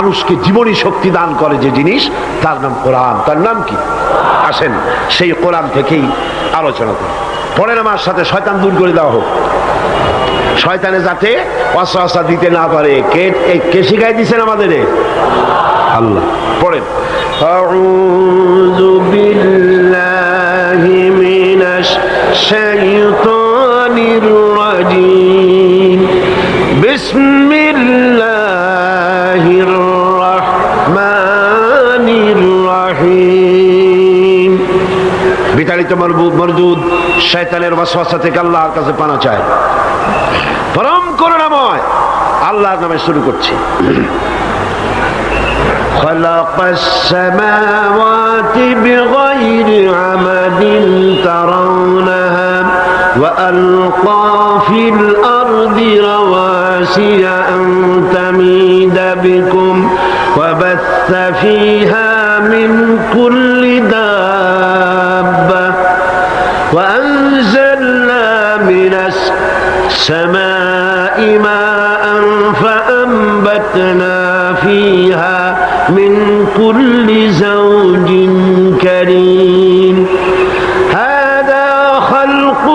মানুষকে জীবনী শক্তি দান করে যে জিনিস, তার নাম কোরআন। তার নাম কি? আসেন সেই কোরআন থেকেই আলোচনা করি। পড়েন আমার সাথে, শয়তান দূর করে দেওয়া হোক। শয়তানে যাতে ওয়াসওয়াসা দিতে না পারে। কে শিখাই দিয়েছেন আমাদের? আল্লাহ। পড়েন, আউযু বিল্লাহি মিনাশ শাইতানির রাজীম, বিসমিল্লাহির রাহমানির রাহিম। বিতাড়িত মরদুদ শয়তানের ওয়াসওয়াসা থেকে আল্লাহর কাছে পানা চায়। পরম করুণাময় আল্লাহর নামে শুরু করছি। খালাকাস সামাওয়াতি বিগাইরি আমাদিন তারাউনাহা ওয়া আলকা ফিল আরদি রাওয়াসিয়া আন তামিদা বিকুম ওয়া বাসসা ফীহা মিন কুল্লি দাব্বা ওয়া আনজালনা মিনাস সামাই মাআন ফাআনবাতনা ফীহা من كل زوج كريم هذا خلق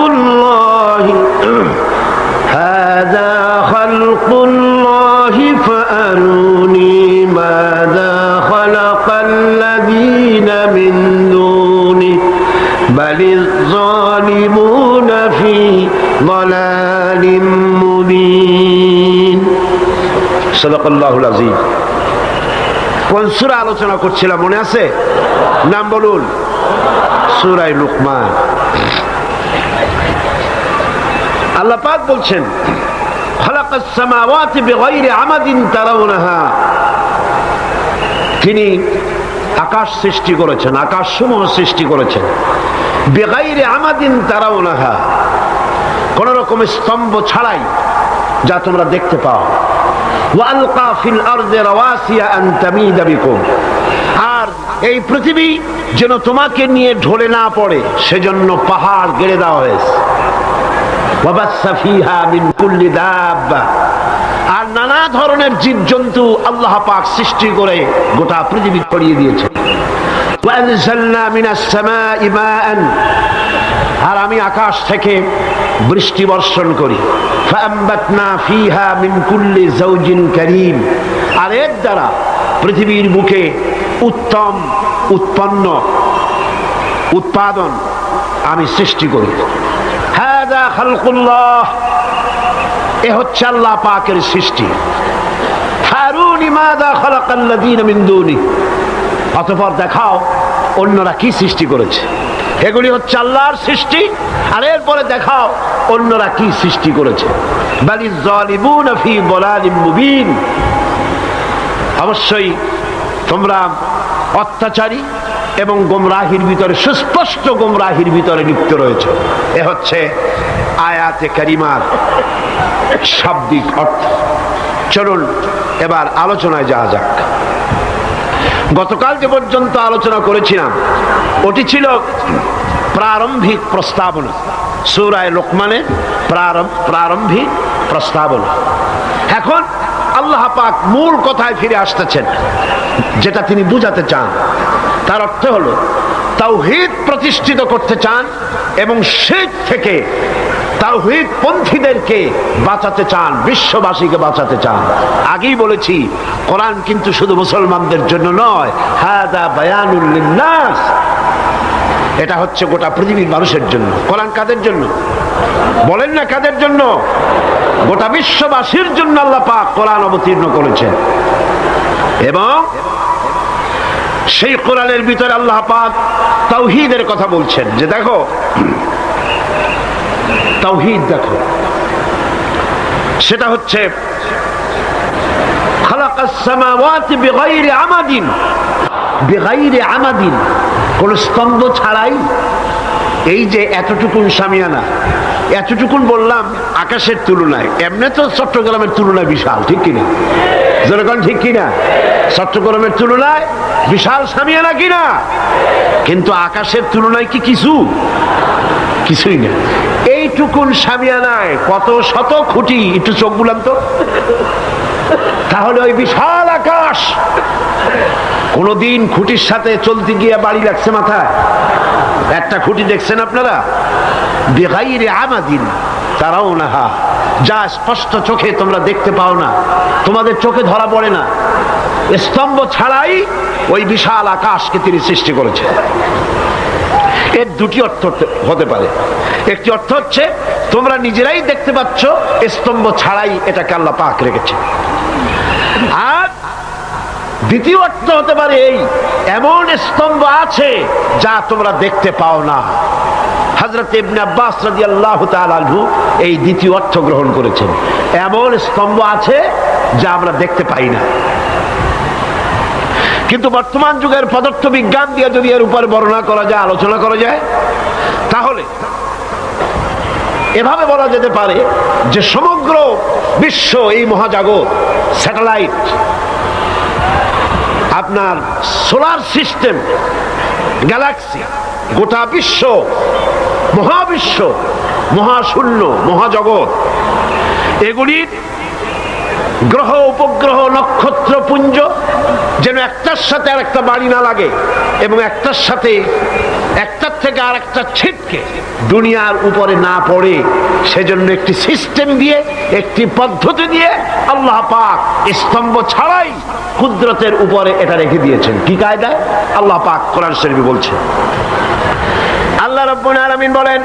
الله فأروني ماذا خلق الذين من دونه بل الظالمون في ضلال مبين صدق الله العظيم। কোন সূরা আলোচনা করছিলাম মনে আছে? নাম বলুন। সূরা লুকমান। আল্লাহ পাক বলছেন, খালাকাস সামাওয়াতি বিগাইরি আমাদিন তারাউনাহা, তিনি আকাশ সৃষ্টি করেছেন, আকাশসমূহ সৃষ্টি করেছেন। বিগাইরি আমাদিন তারাউনাহা, কোন রকম স্তম্ভ ছাড়াই, যা তোমরা দেখতে পাও। ওয়ালকা ফিল আরদি রাওয়াসিয়া আন তামিদা বিকুম, আর এই পৃথিবী যেন তোমাকে নিয়ে ঢলে না পড়ে সেজন্য পাহাড় গেড়ে দেওয়া হয়েছে। ওয়া বাসসা ফীহা মিন কুল্লি দাব্বা, আর নানা ধরনের জীবজন্তু আল্লাহ পাক সৃষ্টি করে গোটা পৃথিবী ছড়িয়ে দিয়েছেন। ওয়া আনজালনা মিনাস সামাই মাআন, আর আমি আকাশ থেকে বৃষ্টি বর্ষণ করি। ফাআনবাতনা ফীহা মিন কুল্লি যাওজিন কারীম, আর এর দ্বারা পৃথিবীর বুকে উত্তম উৎপাদন আমি সৃষ্টি করি। হাযা খালকুল্লাহ, এ হচ্ছে আল্লাহ পাকের সৃষ্টি। ফারুনি মাযা খালাকাল্লাযীনা মিন দুনি, অতঃপর দেখাও অন্যরা কি সৃষ্টি করেছে। এগুলি হচ্ছে আল্লাহর সৃষ্টি, আর এরপরে দেখাও অন্যরা কি সৃষ্টি করেছে। বালিজ যালিমুনা ফি দালালিম মুবিন, অবশ্যই তোমরা অত্যাচারী এবং গোমরাহির ভিতরে, সুস্পষ্ট গোমরাহির ভিতরে লিপ্ত রয়েছে। এ হচ্ছে আয়াতে কারিমার শাব্দিক অর্থ। চলুন এবার আলোচনায় যাওয়া যাক। গতকাল যে পর্যন্ত আলোচনা করেছিলাম ওটি ছিল প্রারম্ভিক প্রস্তাবনা, সূরা লুকমানের প্রারম্ভিক প্রস্তাবনা। এখন আল্লাহ পাক মূল কথায় ফিরে আসতেছেন, যেটা তিনি বুঝাতে চান। তার অর্থ হলো তাওহীদ প্রতিষ্ঠিত করতে চান এবং শিরক থেকে তাওহীদ পন্থীদেরকে বাঁচাতে চান, বিশ্ববাসীকে বাঁচাতে চান। আগেই বলেছি, কোরআন কিন্তু শুধু মুসলমানদের জন্য নয়, হাযা বায়ানুল লিন্নাস, এটা হচ্ছে গোটা পৃথিবীর মানুষের জন্য। কোরআন কাদের জন্য বলেন না? কাদের জন্য? গোটা বিশ্ববাসীর জন্য আল্লাহ পাক কোরআন অবতীর্ণ করেছেন। এবং সেই কোরআনের ভিতরে আল্লাহ পাক তাওহীদের কথা বলছেন, যে দেখো তাওহীদ, দেখো সেটা হচ্ছে খালাকাস সামাওয়াতি বিগাইরি আমাদিন, বিগাইরি আমাদিন, কোন স্তম্ভ ছাড়াই। এই যে এতটুকুন শামিয়ানা, এতটুকুন বললাম আকাশের তুলনায়, এমনি তো চট্টগ্রামের তুলনায় বিশাল, ঠিক কিনা? যেরকম ঠিক কিনা? চট্টগ্রামের তুলনায় বিশাল শামিয়ানা কিনা? কিন্তু আকাশের তুলনায় কি কিছুই না। এইটুকুন শামিয়ানায় কত শত খুঁটি, একটু চোখ বুলাম তো, তাহলে ওই বিশাল আকাশ কোনদিন খুঁটির সাথে চলতে গিয়ে বাড়ি লাগছে মাথায়? একটা খুঁটি দেখছেন আপনারা? বিগাইরি আমাদিন তারাউনাহা, যা স্পষ্ট চোখে তোমরা দেখতে পাও না, তোমাদের চোখে ধরা পড়ে না, স্তম্ভ ছাড়াই ওই বিশাল আকাশকে তিনি সৃষ্টি করেছেন। এর দুটি অর্থ হতে পারে। একটি অর্থ হচ্ছে তোমরা নিজেরাই দেখতে পাচ্ছ, স্তম্ভ ছাড়াই এটাকে আল্লাহ পাক রেখেছে। আর দ্বিতীয় অর্থ হতে পারে এই, এমন স্তম্ভ আছে যা তোমরা দেখতে পাও না। হযরত ইবনে আব্বাস রাদিয়াল্লাহু তাআলা আনহু এই দ্বিতীয় অর্থ গ্রহণ করেছেন, এমন স্তম্ভ আছে যা আমরা দেখতে পাই না। কিন্তু বর্তমান যুগের পদার্থ বিজ্ঞান দিয়ে যদি এর উপর বর্ণনা করা যায়, আলোচনা করা যায়, তাহলে এভাবে বলা যেতে পারে যে সমগ্র বিশ্ব, এই মহাজগৎ, স্যাটেলাইট, আপনার সোলার সিস্টেম, গ্যালাক্সি, গোটা বিশ্ব, মহাবিশ্ব, মহাশূন্য, মহাজগৎ, এগুলির গ্রহ, উপগ্রহ, নক্ষত্র পুঞ্জ যেন একটার সাথে আর একটা বাড়ি না লাগে এবং একটার সাথে, একটার থেকে আর একটা ছিটকে দুনিয়ার উপরে না পড়ে, সেজন্য একটি সিস্টেম দিয়ে, একটি পদ্ধতি দিয়ে আল্লাহ পাক স্তম্ভ ছাড়াই কুদরতের উপরে এটা রেখে দিয়েছেন। কি কায়দায়? আল্লাহ পাক কোরআন শরীফে বলছেন। আল্লাহ রাব্বুল আলামিন বলেন,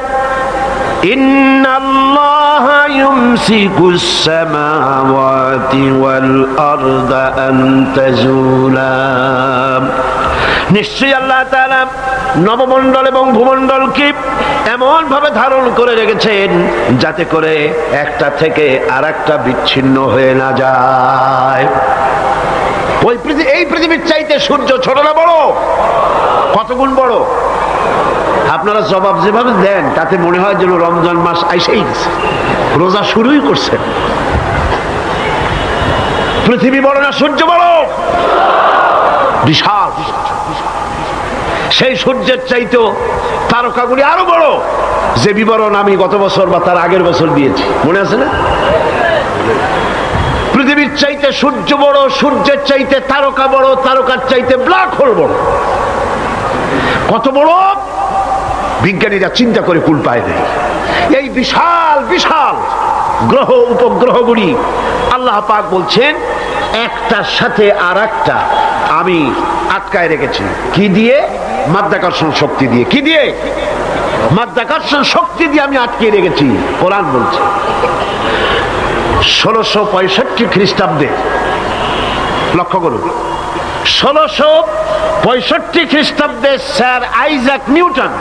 ইন্নাল্লাহা ইউমসিকুস সামাওয়াতি ওয়াল আরদা আন তাজুলা, নিশ্চয়ই আল্লাহ তাআলা নবমণ্ডল এবং ভূমণ্ডলকে এমন ভাবে ধারণ করে রেখেছেন যাতে করে একটা থেকে আরেকটা বিচ্ছিন্ন হয়ে না যায়। এই পৃথিবীর চাইতে সূর্য ছোট না বড়? কত গুণ বড়? আপনারা জবাব যেভাবে দেন তাতে মনে হয় যেন রমজান মাস আইসেই গেছে, রোজা শুরুই করছে। পৃথিবী বড় না সূর্য বড়? বিশাল। সেই সূর্যের চাইতেও তারকাগুলি আরো বড়, যে বিবরণ আমি গত বছর বা তার আগের বছর দিয়েছি, মনে আছে না? পৃথিবীর চাইতে সূর্য বড়, সূর্যের চাইতে তারকা বড়, তারকার চাইতে ব্ল্যাক হোল বড়। কত বড় বিজ্ঞানীরা চিন্তা করে কুল পায় নাই। এই বিশাল বিশাল গ্রহ, উপগ্রহগুলি আল্লাহ পাক বলছেন একটার সাথে আর একটা আমি আটকায় রেখেছি। কি দিয়ে? মাধ্যাকর্ষণ শক্তি দিয়ে। কি দিয়ে? মাধ্যাকর্ষণ শক্তি দিয়ে আমি আটকে রেখেছি। কোরআন বলছে 1665 খ্রিস্টাব্দে, লক্ষ্য করুন, 1665 খ্রিস্টাব্দে স্যার আইজাক নিউটন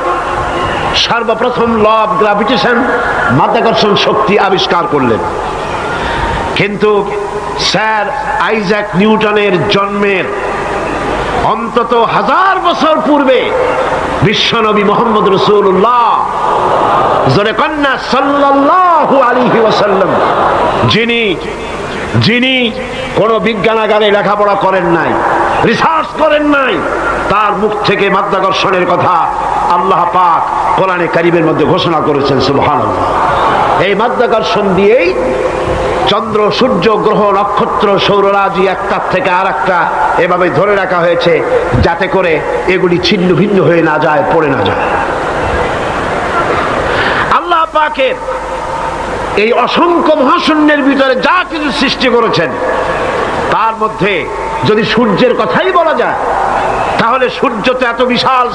সর্বপ্রথম ল অফ গ্র্যাভিটেশন, মাধ্যাকর্ষণ শক্তি আবিষ্কার করলেন। কিন্তু স্যার আইজাক নিউটনের জন্মের অন্তত 1000 বছর পূর্বে বিশ্বনবী মুহাম্মদ রাসূলুল্লাহ, জোরে কন্যা সাল্লাল্লাহু আলাইহি ওয়াসাল্লাম, যিনি কোন বিজ্ঞানাগারে লেখাপড়া করেন নাই, রিসার্চ করেন নাই, তার মুখ থেকে মাধ্যাকর্ষণের কথা আল্লাহ পাক কোরআনে কারীমের মধ্যে ঘোষণা করেছেন। সুবহানাল্লাহ। এই মাধ্যাকর্ষণ দিয়েই চন্দ্র, সূর্য, গ্রহ, নক্ষত্র, সৌররাজি একটার থেকে আর একটা এভাবে ধরে রাখা হয়েছে যাতে করে এগুলি ছিন্ন ভিন্ন হয়ে না যায়, পড়ে না যায়। আল্লাহ পাকের এই অসংখ্য মহাশূন্যের ভিতরে যা কিছু সৃষ্টি করেছেন তার মধ্যে যদি সূর্যের কথাই বলা যায়, তাহলে সূর্য তো এত বিশাল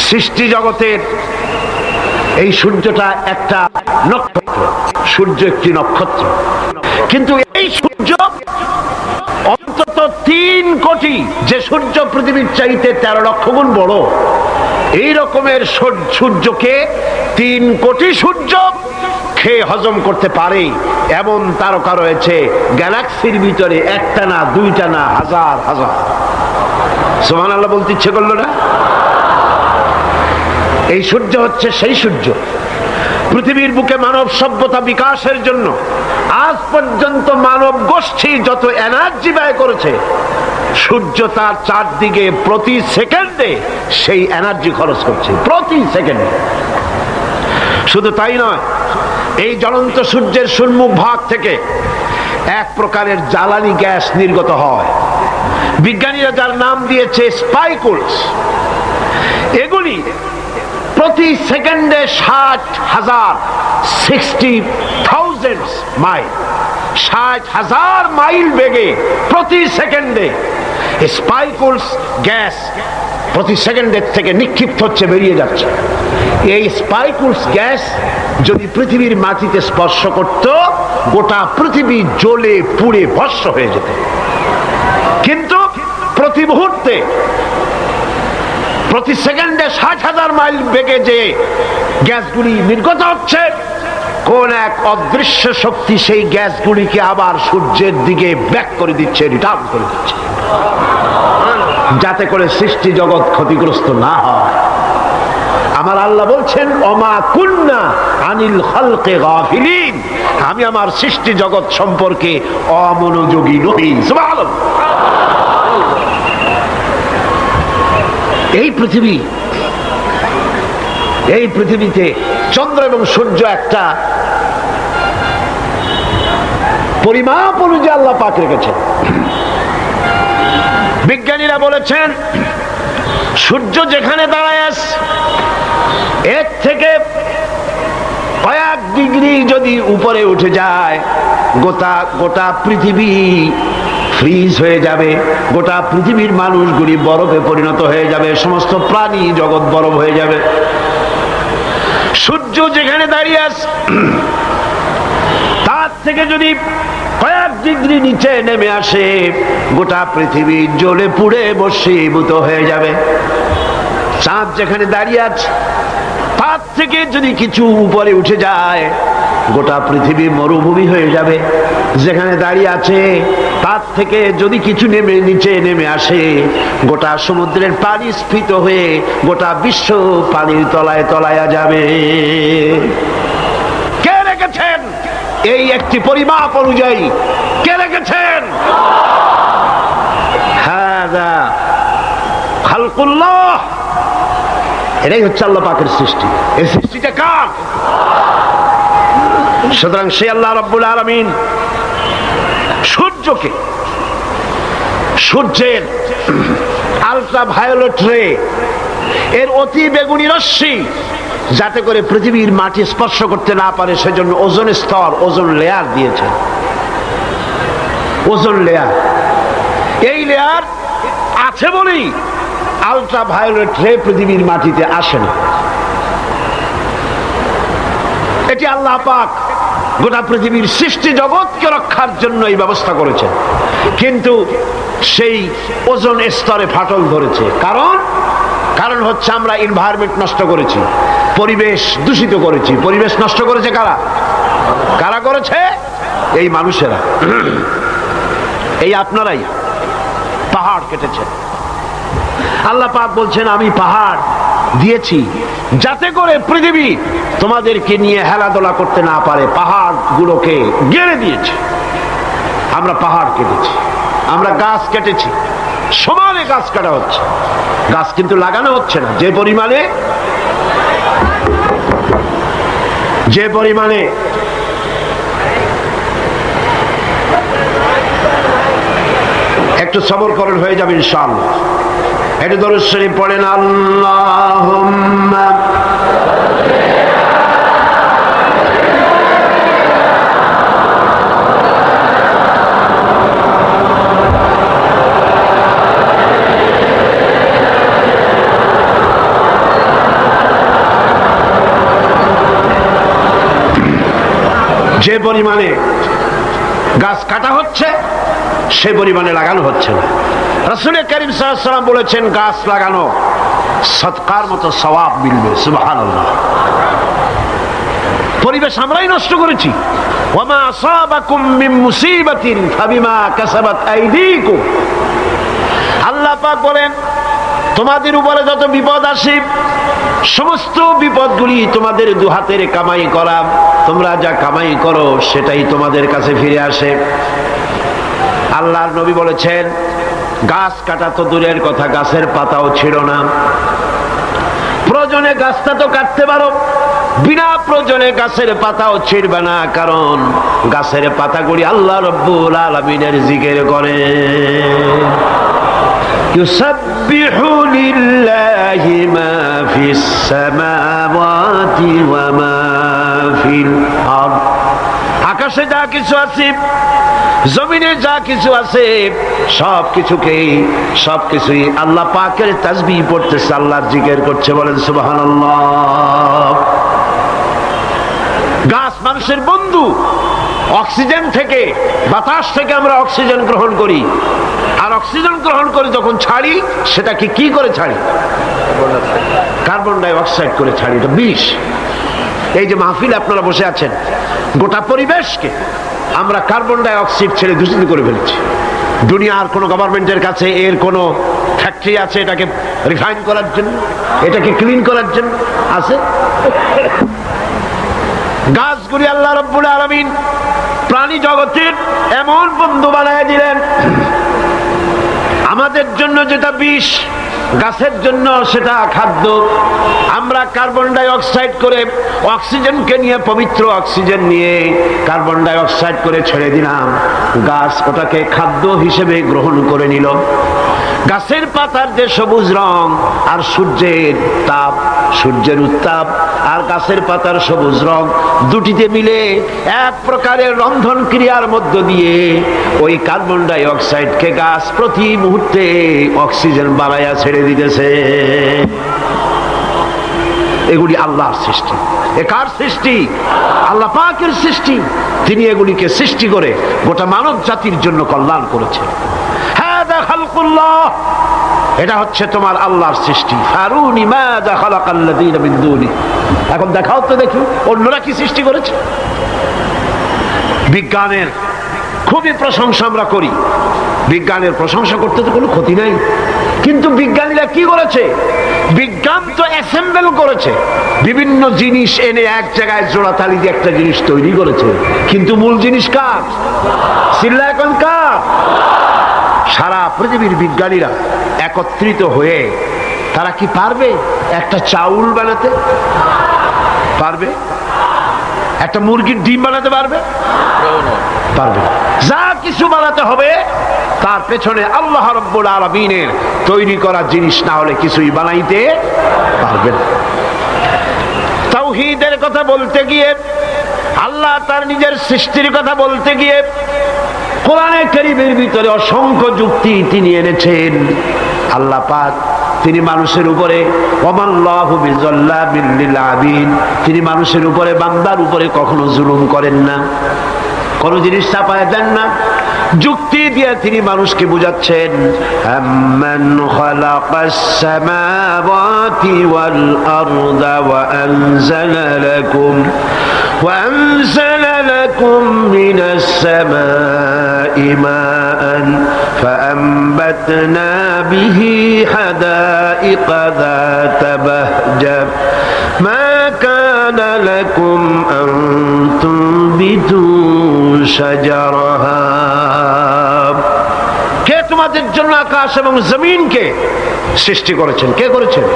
সৃষ্টি জগতের। এই সূর্যটা একটা নক্ষত্র, সূর্য একটি নক্ষত্র, কিন্তু এই সূর্য অন্তত 3 কোটি, যে সূর্য পৃথিবীর চাইতে 13 লক্ষ গুণ বড়, এই রকমের সূর্যকে 3 কোটি সূর্য খেয়ে হজম করতে পারে এমন তারকা রয়েছে গ্যালাক্সির ভিতরে, একটা না, দুইটা না, হাজার হাজার। সুবহানাল্লাহ বলতে ইচ্ছে করলো না? এই সূর্য হচ্ছে সেই সূর্য। পৃথিবীর বুকে মানব সভ্যতা বিকাশের জন্য আজ পর্যন্ত মানব গোষ্ঠী যত এনার্জি ব্যয় করেছে, সূর্য তার চারদিকে প্রতি সেকেন্ডে সেই এনার্জি খরচ করছে, প্রতি সেকেন্ডে। শুধু তাই নয়, এই জ্বলন্ত সূর্যের সম্মুখ ভাগ থেকে এক প্রকারের জ্বালানি গ্যাস নির্গত হয়। বিজ্ঞানীরা যার নাম দিয়েছে স্পাইকুলস। এগুলি প্রতি সেকেন্ডে 60,000 60,000 মাইল 60,000 মাইল বেগে প্রতি সেকেন্ডে স্পাইকুলস গ্যাস প্রতি সেকেন্ডের থেকে নিক্ষিপ্ত হচ্ছে, বেরিয়ে যাচ্ছে। এই স্পাইকুলস গ্যাস যদি পৃথিবীর মাটিতে স্পর্শ করত, গোটা পৃথিবী জ্বলে পুড়ে ভস্ম হয়ে যেত। কিন্তু প্রতি মুহূর্তে প্রতি সেকেন্ডে 60,000 মাইল বেগে যে গ্যাসগুলি নির্গত হচ্ছে, কোন এক অদৃশ্য শক্তি সেই গ্যাসগুলিকে আবার সূর্যের দিকে ব্যাক করে দিচ্ছে, রিটার্ন করে দিচ্ছে, যাতে করে সৃষ্টি জগৎ ক্ষতিগ্রস্ত না হয়। আমার আল্লাহ বলছেন, ওমা কুন্না আনিল খালকে গাফিলিন, আমি আমার সৃষ্টি জগৎ সম্পর্কে অমনোযোগী নই। সুবহানাল্লাহ। এই পৃথিবীতে চন্দ্র এবং সূর্য একটা পরিমাপ অনুযায়ী আল্লাহ পাক রেখেছেন। বিজ্ঞানীরা বলেছেন, সূর্য যেখানে দাঁড়ায় আছে, এর থেকে কয়েক ডিগ্রি যদি উপরে উঠে যায়, গোটা পৃথিবী ফ্রিজ হয়ে যাবে, গোটা পৃথিবীর মানুষগুলি বরফে পরিণত হয়ে যাবে, সমস্ত প্রাণী জগৎ বরফ হয়ে যাবে। সূর্য যেখানে দাঁড়িয়ে আছে, তার থেকে যদি কয়েক ডিগ্রি নিচে নেমে আসে, গোটা পৃথিবী জ্বলে পুড়ে ভস্মীভূত হয়ে যাবে। চাঁদ যেখানে দাঁড়িয়ে আছে, তার থেকে যদি কিছু উপরে উঠে যায়, গোটা পৃথিবী মরুভূমি হয়ে যাবে। যেখানে দাঁড়িয়ে আছে, তার থেকে যদি কিছু নিচে নেমে আসে, গোটা সমুদ্রের পানি স্ফীত হয়ে গোটা বিশ্ব পানির তলায় তলায়া যাবে। কে রেখেছেন এই একটি পরিমাপ অনুযায়ী? কে রেখেছেন? হাযা খালকুল্লাহ। এটাই হচ্ছে আল্লাহ পাকের সৃষ্টি। এই সৃষ্টিটা কার? সুতরাং সে আল্লাহ রাব্বুল আলামিন সূর্যকে, সূর্যের আলট্রা ভায়োলেট রে, এর অতি বেগুনি রশ্মি, যাতে করে পৃথিবীর মাটি স্পর্শ করতে না পারে, সেজন্য ওজোন স্তর, ওজোন লেয়ার দিয়েছে। ওজোন লেয়ার, এই লেয়ার আছে বলেই আলট্রা ভায়োলেট রে পৃথিবীর মাটিতে আসে না। এটি আল্লাহ পাক গোটা পৃথিবীর সৃষ্টি জগৎকে রক্ষার জন্য এই ব্যবস্থা করেছেন। কিন্তু সেই ওজোন স্তরে ফাটল ধরেছে। কারণ হচ্ছে আমরা এনভায়রনমেন্ট নষ্ট করেছি, পরিবেশ দূষিত করেছি। পরিবেশ নষ্ট করেছে কারা? কারা করেছে? এই মানুষেরা, এই আপনারাই পাহাড় কেটেছেন। আল্লাহ পাক বলছেন, আমি পাহাড় দিয়েছি যাতে করে পৃথিবী তোমাদেরকে নিয়ে হেলাদোলা করতে না পারে। পাহাড় গুলোকে গেড়ে দিয়েছে। আমরা পাহাড় কেটেছি, আমরা গাছ কেটেছি, সমানে গাছ কাটা হচ্ছে, গাছ কিন্তু লাগানো হচ্ছে না। যে পরিমাণে একটু সবর করেন, হয়ে যাবে ইনশাআল্লাহ। একটু দরুদ শরীফ পড়েন, আল্লাহুম্মা যে পরিমাণে গাছ কাটা হচ্ছে, সে পরিমাণে লাগানো হচ্ছে না। রাসূল কারীম সাল্লাল্লাহু আলাইহি ওয়াসাল্লাম বলেছেন, গাছ লাগানো সদকার মতো সওয়াব মিলবে। সুবহানাল্লাহ। পরিবেশ আমরাই নষ্ট করেছি। ওয়ামা আসাবাকুম মিন মুসিবাতিন ফাবিমা কাসাবাত আইদিকুম। আল্লাহ পাক বলেন, তোমাদের উপরে যত বিপদ আসে, সমস্ত বিপদগুলি তোমাদের দুহাতের কামাই করা। তোমরা যা কামাই করো সেটাই তোমাদের কাছে ফিরে আসে। আল্লাহর নবী বলেছেন, গাছ কাটা তো দূরের কথা, গাছের পাতাও ছিল না। প্রয়োজনে গাছটা তো কাটতে পারো, বিনা প্রয়োজনে গাছের পাতাও ছিঁড়বে না, কারণ গাছের পাতাগুলি আল্লাহ রব্বুল আলামিনের জিকির করে। ইউসাব্বিহু লিল্লাহি মা ফিস সামাওয়াতি ওয়া মা ফিল আরদ। আকাশে যা কিছু আছে, জমিনে যা কিছু আছে, সবকিছুই আল্লাহ পাকের তাসবিহ পড়তেছে, আল্লাহর জিকির করছে। বলেন সুবহানাল্লাহ। গাছ মানুষের বন্ধু। অক্সিজেন থেকে, বাতাস থেকে আমরা অক্সিজেন গ্রহণ করি, আর অক্সিজেন গ্রহণ করে যখন ছাড়ি সেটাকে কি করে ছাড়ি? কার্বন ডাই অক্সাইড করে ছাড়ি। এটা বিষ। এই যে মাহফিলে আপনারা বসে আছেন, গোটা পরিবেশকে আমরা কার্বন ডাই অক্সাইড ছেড়ে দূষিত করে ফেলেছি। দুনিয়ার কোন গভর্নমেন্টের কাছে এর কোন ফ্যাক্টরি আছে এটাকে রিফাইন করার জন্য, এটাকে ক্লিন করার জন্য? আছে? গাছগুলি আল্লাহ রাব্বুল আলামিন প্রাণী জগতের এমন বন্ধু বানায় দিলেন, আমাদের জন্য যেটা বিষ, গাছের জন্য সেটা খাদ্য। আমরা কার্বন ডাই অক্সাইড করে অক্সিজেনকে নিয়ে, পবিত্র অক্সিজেন নিয়ে কার্বন ডাই অক্সাইড করে ছেড়ে দিলাম, গাছ ওটাকে খাদ্য হিসেবে গ্রহণ করে নিল। গাছের পাতার যে সবুজ রং আর সূর্যের তাপ, সূর্যের উত্তাপ আর গাছের পাতার সবুজ রং দুটিতে মিলে এক প্রকারের রন্ধন ক্রিয়ার মধ্য দিয়ে ওই কার্বন ডাই অক্সাইডকে গাছ প্রতি মুহূর্তে অক্সিজেন বাড়াইয়া ছেড়ে দিতেছে। এগুলি আল্লাহর সৃষ্টি। এ কার সৃষ্টি? আল্লাহ পাকের সৃষ্টি। তিনি এগুলিকে সৃষ্টি করে গোটা মানব জাতির জন্য কল্যাণ করেছেন। হাদা খালকুল্লাহ, এটা হচ্ছে তোমার আল্লাহর সৃষ্টি। ফারুনি মাযা খালাকাল্লাযীনা মিন দুনি। এখন দেখাও তো দেখি অন্যরা কি সৃষ্টি করেছে। বিজ্ঞানের খুবই প্রশংসা আমরা করি, বিজ্ঞানের প্রশংসা করতে তো কোনো ক্ষতি নাই, কিন্তু বিজ্ঞানীরা কি করেছে? বিজ্ঞান তো অ্যাসেম্বল করেছে, বিভিন্ন জিনিস এনে এক জায়গায় জোড়াতালি দিয়ে একটা জিনিস তৈরি করেছে, কিন্তু মূল জিনিস কার? চিল্লা এখন কার? সারা পৃথিবীর বিজ্ঞানীরা একত্রিত হয়ে তারা কি পারবে একটা চাউল বানাতে? পারবে? একটা মুরগির ডিম বানাতে পারবে? পারবে। যা কিছু বানাতে হবে তার পেছনে আল্লাহ রাব্বুল আলামিনের তৈরি করা জিনিস না হলে কিছুই বানাইতে পারবে না। তাওহীদের কথা বলতে গিয়ে, আল্লাহ তার নিজের সৃষ্টির কথা বলতে গিয়ে কোরআনে কারীমের ভিতরে অসংখ্য যুক্তি তিনি এনেছেন। আল্লাহ পাক তিনি মানুষের উপরে ওয়ামাল্লাহু বিযাল্লামিল লিল আবিদ, তিনি মানুষের উপরে, বান্দার উপরে কখনো জুলুম করেন না, কোন জিনিস চাপায় দেন না। যুক্তি দিয়ে তিনি মানুষকে বুঝাচ্ছেন, আম্মান খালাকাস সামাওয়াতি ওয়াল আরদা ওয়া আনজালা লাকুম মিনাস সামাই মাআন ফাআনবাতনা বিহি হাদাইকা যাতা বাহজা মা কানা লাকুম আন তুনবিতু শাজারাহা। কে তোমাদের জন্য আকাশ এবং জমিনকে সৃষ্টি করেছেন? কে করেছেন?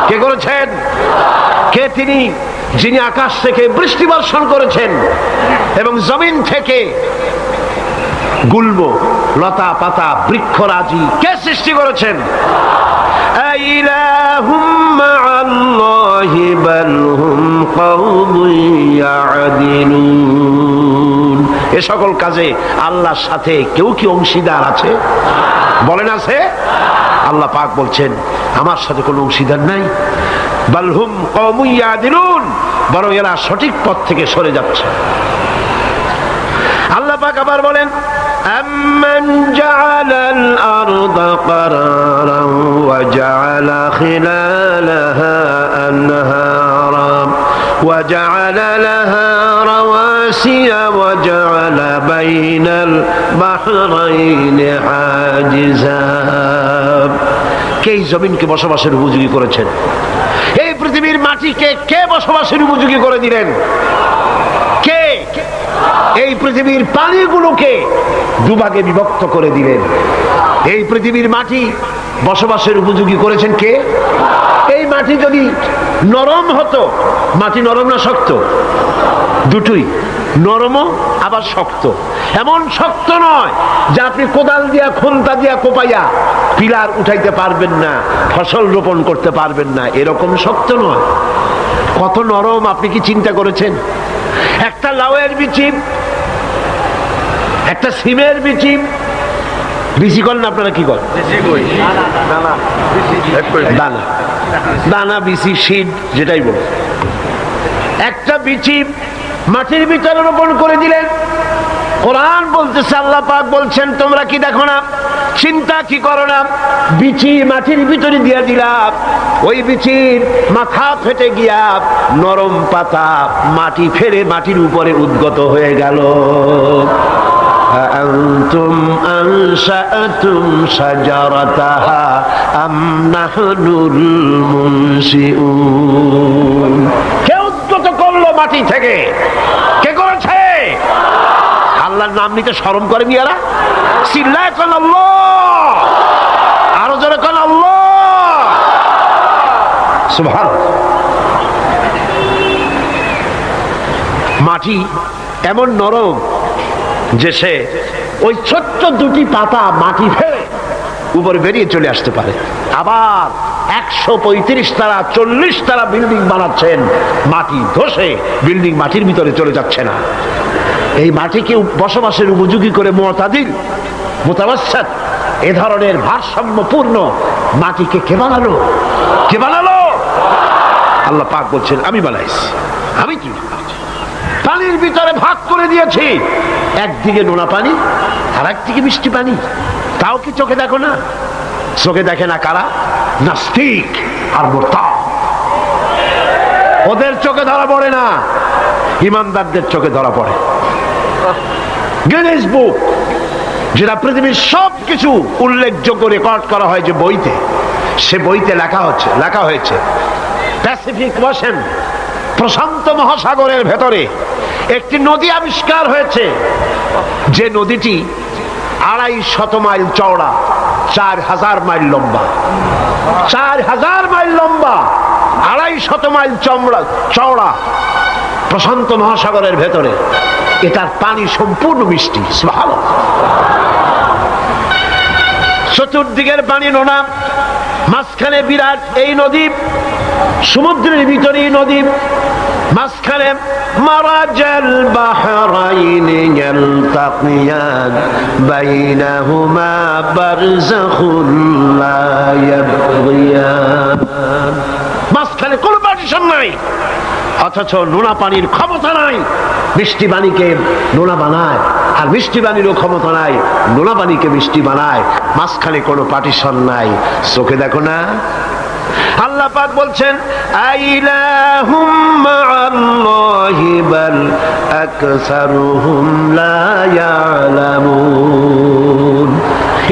কে করেছেন? কে তিনি যিনি আকাশ থেকে বৃষ্টি বর্ষণ করেছেন এবং জমিন থেকে গুল্ম, লতা পাতা, বৃক্ষরাজি কে সৃষ্টি করেছেন? আইলাহুম মাআল্লাহি বাল হুম কওমুন ইয়াদিলুন। এ সকল কাজে আল্লাহর সাথে কেউ কি অংশীদার আছে? বলেন আছে? আল্লাহ পাক বলছেন আমার সাথে কোনো অংশীদার নাই। বাল হুম কওমুন ইয়াদিলুন, বরং এরা সঠিক পথ থেকে সরে যাচ্ছে। আল্লাহ পাক আবার বলেন, أَمَّنْ جَعَلَ الْأَرْضَ قَرَارًا وَجَعَلَ خِلَالَهَا أَنْهَارًا وَجَعَلَ لَهَا رَوَاسِيَ وَجَعَلَ بَيْنَ الْبَحْرَيْنِ حَاجِزًا। কে জমিনকে বসবাসের উপযোগী করেছেন? এই পৃথিবীর মাটিকে কে বসবাসের উপযোগী করে দিলেন? কে? এই পৃথিবীর পানিগুলোকে দুভাগে বিভক্ত করে দিলেন। এই পৃথিবীর মাটি বসবাসের উপযোগী করেছেন কে? এই মাটি যদি নরম হতো, মাটি নরম না শক্ত? দুটোই, নরমও আবার শক্ত। এমন শক্ত নয় যে আপনি কোদাল দিয়া খুন্তা দিয়া কোপাইয়া পিলার উঠাইতে পারবেন না, ফসল রোপণ করতে পারবেন না, এরকম শক্ত নয়। কত নরম আপনি কি চিন্তা করেছেন? একটা লাউয়ের বিচি, একটা সিমের বিচি, বিচি করেন আপনারা কি করেন? দানা, দানা বিচি শীত যেটাই বল, একটা বিচি মাটির ভিতরে রোপণ করে দিলেন। কোরআন বলতেছে, আল্লাহ পাক বলছেন, তোমরা কি দেখো না, চিন্তা কি করো না, বিচি মাটির ভিতরে দিয়ে দিলাম, ওই বিচির মাথা ফেটে গিয়া নরম পাতা মাটি ফেরে মাটির উপরে উদ্গত হয়ে গেল। أأنتم أنشأتم شجرتها أم نحن المنشئون? কে উদ্গত করলো মাটি থেকে? কে করেছে? আল্লাহর নাম নিতে শরম করে মিয়ারা? চিল্লায় কোন আল্লাহ, আরো জোরে কোন আল্লাহ। সুবহানাল্লাহ। মাটি এমন নরম যে সে ওই ছোট্ট দুটি পাতা মাটি ফেলে উপরে বেরিয়ে চলে আসতে পারে। আবার 135 তালা 40 তালা বিল্ডিং বানাচ্ছেন, মাটি ধসে বিল্ডিং মাটির ভিতরে চলে যাচ্ছে না। এই মাটিকে বসবাসের উপযোগী করে মুতাদিল, মুতাওয়াসসিত, এ ধরনের ভারসাম্যপূর্ণ মাটিকে কে বানালো? কে বানালো? আল্লাহ পাক বলছেন, আমি বানাইছি, আমি কি পানির ভিতরে ভাগ করে দিয়েছি, একদিকে নোনা পানি আর একদিকে মিষ্টি পানি। তাও কি চোখে দেখো না? চোখে দেখে না কারা? নাস্তিক আর মুরতাদ। ওদের চোখে ধরা পড়ে না, ইমানদারদের চোখে ধরা পড়ে। গিনেস বুক, যেটা পৃথিবীর সবকিছু উল্লেখযোগ্য রেকর্ড করা হয় যে বইতে, সে বইতে লেখা হয়েছে প্যাসিফিক ওশেন, প্রশান্ত মহাসাগরের ভেতরে একটি নদী আবিষ্কার হয়েছে, যে নদীটি 250 মাইল চওড়া, 4000 মাইল লম্বা। 4000 মাইল লম্বা, 250 মাইল চওড়া, প্রশান্ত মহাসাগরের ভেতরে। এটার পানি সম্পূর্ণ মিষ্টি। সুবহানাল্লাহ। চতুর্দিকের পানি নোনা, মাঝখানে বিরাট এই নদী, সমুদ্রের ভিতরে নদী, মাঝখানে মারাজাল বাহরাইনি ইয়ালতাকিয়ান বাইনাহুমা বারযাখুন লা ইয়াবগিয়ান। মাঝখানে কোনো পার্টিশন নাই, অথচ নোনা পানির ক্ষমতা নাই মিষ্টি পানিকে নোনা বানায়, আর মিষ্টি পানিরও ক্ষমতা নাই নোনা পানিকে মিষ্টি বানায়। মাঝখানে কোনো পার্টিশন নাই। চোখে দেখো না? আল্লাহ পাক বলছেন, আইলাহুম মাআল্লাহি বাল আকসারুহুম লা ইয়ালামুন।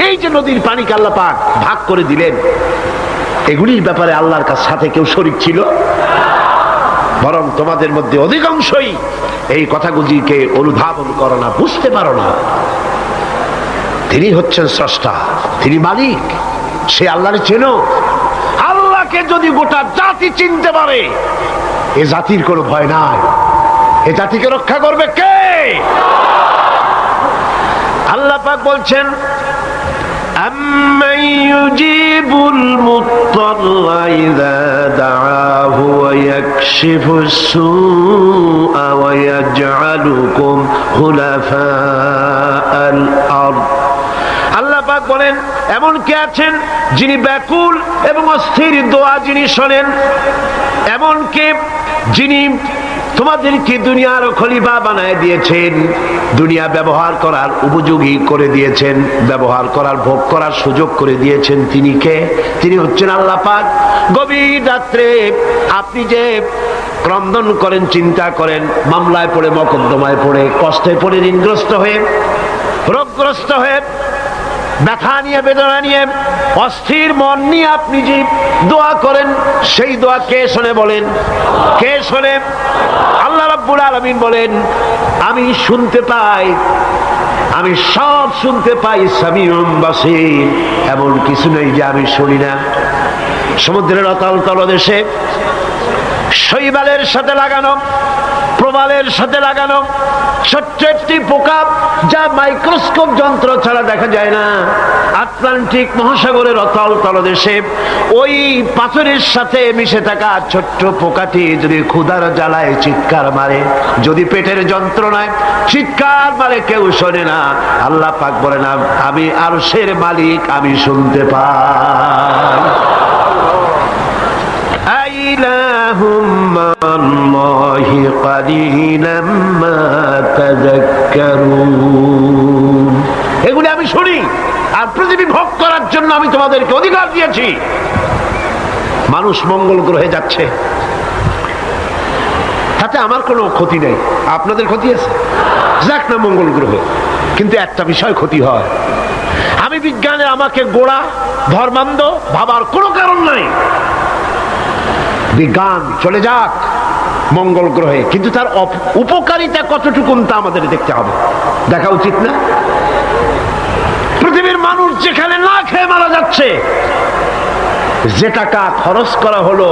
এই যে নদীর পানিকে আল্লাহ পাক ভাগ করে দিলেন, এগুলির ব্যাপারে আল্লাহর সাথে কেউ শরীক ছিল? বরং তোমাদের মধ্যে অধিকাংশই এই কথাগুলিকে অনুধাবন করো না, বুঝতে পারো না। তিনি হচ্ছেন স্রষ্টা, তিনি মালিক, সে আল্লাহর চেনো। আল্লাহকে যদি গোটা জাতি চিনতে পারে, এ জাতির কোনো ভয় নাই। এ জাতিকে রক্ষা করবে কে? আল্লাহ পাক বলছেন, أَمَّنْ يُجِيبُ الْمُضْطَرَّ إِذَا دَعَاهُ وَيَكْشِفُ السُّوءَ وَيَجْعَلُكُمْ خُلَفَاءَ الْأَرْضِ। আল্লাহ পাক বলেন, এমন কে আছেন যিনি ব্যাকুল এবং অস্থির দোয়া যিনি শোনেন, এমন কে যিনি তোমাদেরকে দুনিয়ার খলিফা বানায় দিয়েছেন, দুনিয়া ব্যবহার করার উপযোগী করে দিয়েছেন, ব্যবহার করার ভোগ করার সুযোগ করে দিয়েছেন। তিনি কে? তিনি হচ্ছেন আল্লাহ পাক। গভীর রাত্রে আপনি যে ক্রন্দন করেন, চিন্তা করেন, মামলায় পড়ে, মকদ্দমায় পড়ে, কষ্টে পড়ে, ঋণগ্রস্ত হয়ে, রোগগ্রস্ত হয়ে, ব্যথা নিয়ে, বেদনা নিয়ে, অস্থির মন নিয়ে আপনি যে দোয়া করেন, সেই দোয়া কে শোনে বলেন? কে শোনে? আল্লাহ রাব্বুল আলামিন বলেন, আমি শুনতে পাই, আমি সব শুনতে পাই। সামিউম বাসীর, এমন কিছু নেই যে আমি শুনি না। সমুদ্রের অতল তলদেশে শৈবালের সাথে লাগানো, প্রবালের সাথে লাগানো ছোট্ট একটি পোকা, যা মাইক্রোস্কোপ যন্ত্র ছাড়া দেখা যায় না। আটলান্টিক মহাসাগরের অতল তলদেশে ওই পাথরের সাথে মিশে থাকা ছোট্ট পোকাটি যদি ক্ষুধার জ্বালায় চিৎকার মারে, যদি পেটের যন্ত্রণায় চিৎকার মারে, কেউ শোনে না। আল্লাহ পাক বলেন, আমি আরশের মালিক, আমি শুনতে পাই। আইলাহুম মাল্লাহি কালিলাম মা তাযাক্কারুন। এগুলি আমি শুনি, আর পৃথিবী ভোগ করার জন্য আমি তোমাদেরকে অধিকার দিয়েছি। মানুষ মঙ্গল গ্রহে যাচ্ছে, তাতে আমার কোনো ক্ষতি নেই, আপনাদের ক্ষতি আছে, যাক না মঙ্গল গ্রহে। কিন্তু একটা বিষয় ক্ষতি হয়, আমি বিজ্ঞানে আমাকে গোড়া ধর্মান্ধ ভাবার কোনো কারণ নাই। বিজ্ঞান চলে যাক মঙ্গল গ্রহে, কিন্তু তার উপকারিতা কতটুকু তা আমাদের দেখতে হবে, দেখা উচিত না? পৃথিবীর মানুষ যেখানে না খেয়ে মারা যাচ্ছে, যে টাকা খরচ করা হলো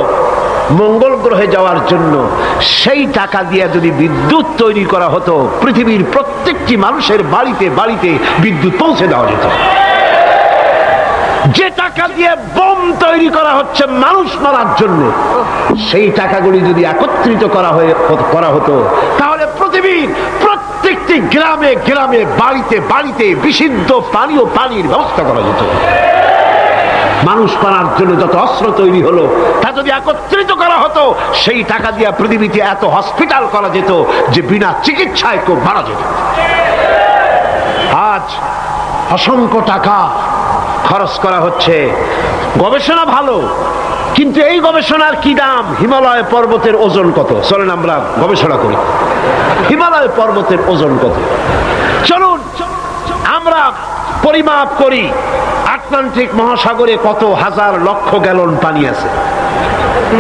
মঙ্গল গ্রহে যাওয়ার জন্য, সেই টাকা দিয়ে যদি বিদ্যুৎ তৈরি করা হতো, পৃথিবীর প্রত্যেকটি মানুষের বাড়িতে বাড়িতে বিদ্যুৎ পৌঁছে দেওয়া যেত। যে টাকা দিয়ে বোম তৈরি করা হচ্ছে মানুষ মারার জন্য, সেই টাকাগুলি যদি একত্রিত করা হতো, তাহলে পৃথিবীর প্রত্যেকটি গ্রামে গ্রামে বাড়িতে বাড়িতে বিশুদ্ধ পানীয় পানির ব্যবস্থা করা যেত। মানুষ মারার জন্য যত অস্ত্র তৈরি হলো, তা যদি একত্রিত করা হতো, সেই টাকা দিয়ে পৃথিবীতে এত হসপিটাল করা যেত যে বিনা চিকিৎসায় কেউ মারা যেত। আজ অসংখ্য টাকা খরচ করা হচ্ছে, গবেষণা ভালো, কিন্তু এই গবেষণার কি দাম? হিমালয় পর্বতের ওজন কত? চলেন আমরা গবেষণা করি, হিমালয় পর্বতের ওজন কত। চলুন আমরা পরিমাপ করি, আটলান্টিক মহাসাগরে কত হাজার লক্ষ গ্যালন পানি আছে।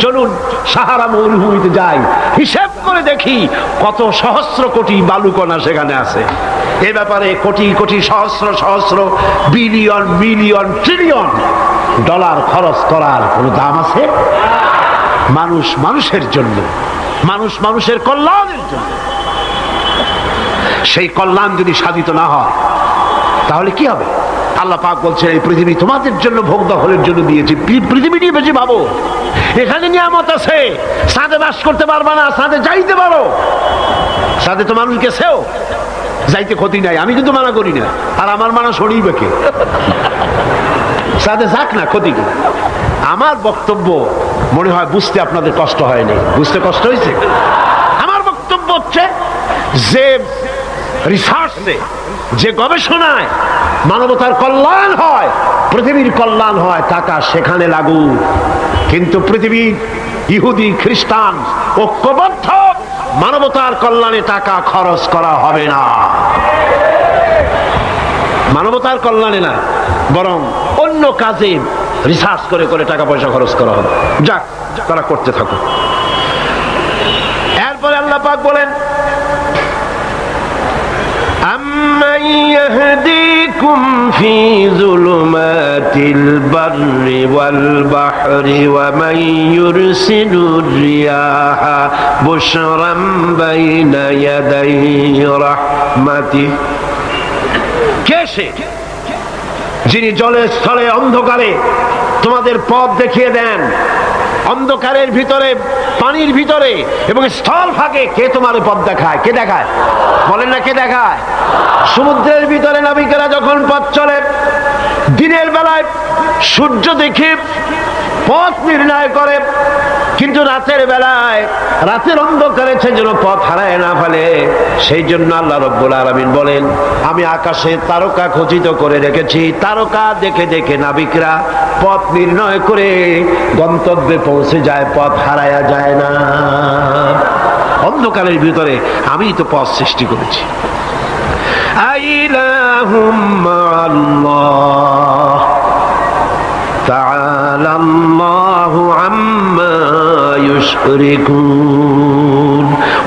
চলুন সাহারা মরুভূমিতে যাই, হিসাব করে দেখি কত সহস্র কোটি বালুকণা সেখানে আছে। এ ব্যাপারে কোটি কোটি সহস্র সহস্র বিলিয়ন মিলিয়ন ট্রিলিয়ন ডলার খরচ করার কোনো দাম আছে? মানুষ মানুষের জন্য, মানুষ মানুষের কল্যাণের জন্য। সেই কল্যাণ যদি সাধিত না হয়, তাহলে কি হবে? আল্লাহ পাক বলছেন, এই পৃথিবী তোমাদের জন্য ভোগ দখলের জন্য দিয়েছি। পৃথিবী নিয়ে বেশি ভাবো, এখানে নিয়ামত আছে। সাথে বাস করতে পারবা না, সাথে যাইতে পারো, সাথে তো মানুষ গেছেও, যাইতে ক্ষতি নাই, আমি কিন্তু মানা করি না, আর আমার মানা শরীর কে সাথে যাক না, ক্ষতি কি? আমার বক্তব্য মনে হয় বুঝতে আপনাদের কষ্ট হয়নি, বুঝতে কষ্ট হয়েছে? আমার বক্তব্য হচ্ছে যে রিসার্চে, যে গবেষণায় মানবতার কল্যাণ হয়, পৃথিবীর কল্যাণ হয়, টাকা সেখানে লাগু। কিন্তু পৃথিবীর ইহুদি খ্রিস্টান ঐক্যবদ্ধ, মানবতার কল্যাণে টাকা খরচ করা হবে না। মানবতার কল্যাণে না, বরং অন্য কাজে রিসার্চ করে করে টাকা পয়সা খরচ করা হবে। যাক, তারা করতে থাকুক। এরপরে আল্লাহ পাক বলেন, أَمَّنْ يَهْدِيكُمْ فِي ظُلُمَاتِ الْبَرِّ وَالْبَحْرِ وَمَنْ يُرْسِلُ الرِّيَاحَ بُشْرًا بَيْنَ يَدَيْ رَحْمَتِهِ। কে সে যিনি জলে স্থলে অন্ধকারে তোমাদের পথ দেখিয়ে দেন? অন্ধকারের ভিতরে, পানির ভিতরে এবং স্থল ফাঁকে কে তোমার পথ দেখায়? কে দেখায়? বলেন না, কে দেখায়? সমুদ্রের ভিতরে নাবিকেরা যখন পথ চলে, দিনের বেলায় সূর্য দেখে পথ নির্ণয় করে, কিন্তু রাতের বেলায়, রাতের অন্ধকারে সে যেন পথ হারায় না ফেলে, সেই জন্য আল্লাহ রাব্বুল আলামিন বলেন, আমি আকাশে তারকা খচিত করে রেখেছি, তারকা দেখে দেখে নাবিকরা পথ নির্ণয় করে গন্তব্যে পৌঁছে যায়, পথ হারায়া যায় না। অন্ধকারের ভিতরে আমি তো পথ সৃষ্টি করেছি। আইলাহুম মা'আল্লাহ তাআলা আল্লাহু আম্মা ইউশরিকুন।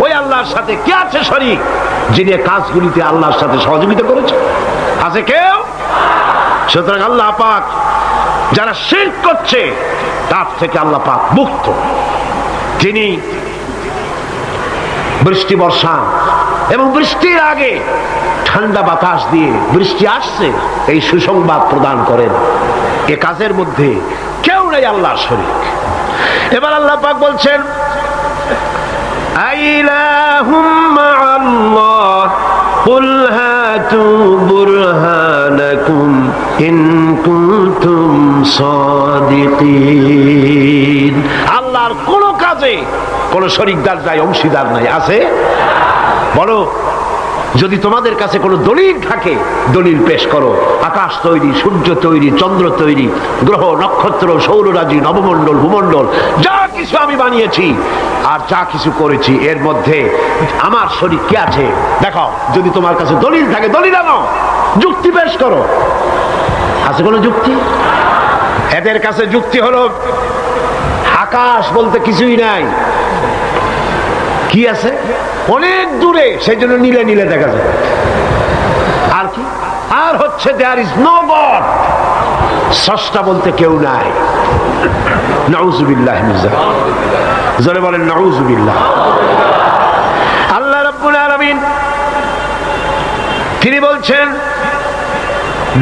ওই আল্লাহর সাথে কে আছে শরীক, যিনি কাজগুলিতে আল্লাহর সাথে সহযোগিতা করেছে? আছে কেউ? সুতরাং আল্লাহ পাক যারা শিরক করছে তার থেকে আল্লাহ পাক মুক্ত। তিনি বৃষ্টি বর্ষান এবং বৃষ্টির আগে ঠান্ডা বাতাস দিয়ে বৃষ্টি আসছে এই সুসংবাদ প্রদান করেন। এ কাজের মধ্যে কেউ নেই আল্লাহর শরীক। এবার আল্লাহ পাক বলছেন আইলাহুম মাআল্লাহ কুল হাতু বুরহানাকুম ইন কুনতুম সাদিকিন। আল্লাহর কোন কাজে কোন শরীকদার নাই, অংশীদার নাই, আছে? বলো, যদি তোমাদের কাছে কোনো দলিল থাকে দলিল পেশ করো। আকাশ তৈরি, সূর্য তৈরি, চন্দ্র তৈরি, গ্রহ নক্ষত্র, সৌররাজি, নবমণ্ডল, ভূমণ্ডল, যা কিছু আমি বানিয়েছি আর যা কিছু করেছি এর মধ্যে আমার শরীক কি আছে দেখো। যদি তোমার কাছে দলিল থাকে দলিল আনো, যুক্তি পেশ করো। আছে কোনো যুক্তি? এদের কাছে যুক্তি হলো আকাশ বলতে কিছুই নাই। কি আছে? অনেক দূরে, সেই জন্য নীলে নীলে দেখা যায়। আর কি? আর হচ্ছে দেয়ার ইজ নো গড, স্রষ্টা বলতে কেউ নাই। নাউযুবিল্লাহ মিন যালিক। জোরে বলেন নাউযুবিল্লাহ। আল্লাহ রাব্বুল আলামিন তিনি বলছেন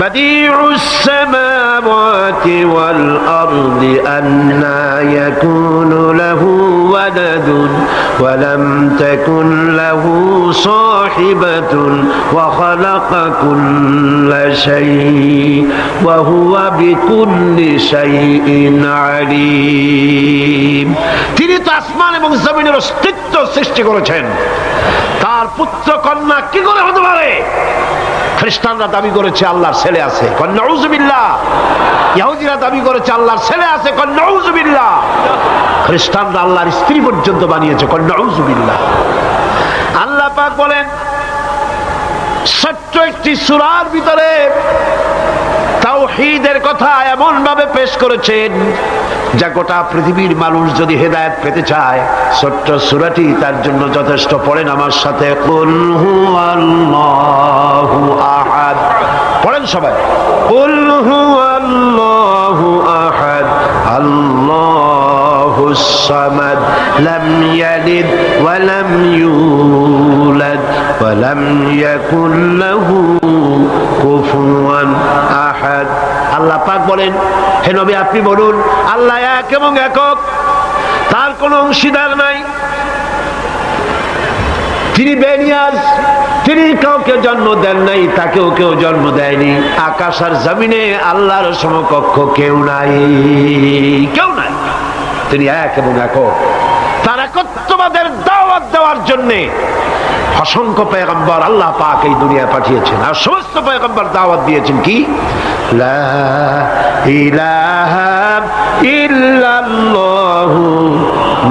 بديع السماوات والأرض أنى يكون له ولد ولم تكن له صاحبة وخلق كل شيء وهو بكل شيء عليم। তিনি তো আসমান এবং জমিনের অস্তিত্ব সৃষ্টি করেছেন, তার পুত্র কন্যা কি করে হতে পারে? খ্রিস্টানরা দাবি করেছে আল্লাহর ছেলে আছে, কন নাউযুবিল্লাহ। ইহুদিরা দাবি করেছে আল্লাহর ছেলে আছে, কন নাউযুবিল্লাহ। খ্রিস্টানরা আল্লাহর স্ত্রী পর্যন্ত বানিয়েছে, কন নাউযুবিল্লাহ। আল্লাহ পাক বলেন ছোট্ট একটি সূরার ভিতরে তাওহীদের কথা এমন ভাবে পেশ করেছেন যা গোটা পৃথিবীর মানুষ যদি হেদায়েত পেতে চায় ছোট্ট সূরাটি তার জন্য যথেষ্ট। পড়েন আমার সাথে, কুল হুয়াল্লাহু আহাদ। পড়েন সবাই, কুল হুয়াল্লাহু আহাদ আল্লাহুস সামাদ লাম ইয়ালিদ ওয়া লাম ইউলাদ ওয়া লাম ইয়াকুল লাহু কুফুয়ান আহাদ। আল্লাহ পাক বলেন, হে নবী আপনি বলুন আল্লাহ এক এবং একক, তার কোনো অংশীদার নাই, তিনি বেনিয়াজ, তিনি কাউকে জন্ম দেন নাই, তাকেও কেউ জন্ম দেয়নি। আকাশ আর জমিনে আল্লাহর সমকক্ষ কেউ নাই, কেউ নাই। তিনি এক এবং একক। তার একত্ববাদের দাওয়াত দেওয়ার জন্য অসংখ্য পয়গম্বর আল্লাহ পাক এই দুনিয়ায় পাঠিয়েছেন, আর সমস্ত পয়গম্বর দাওয়াত দিয়েছেন কি? লা ইলাহা ইল্লাল্লাহু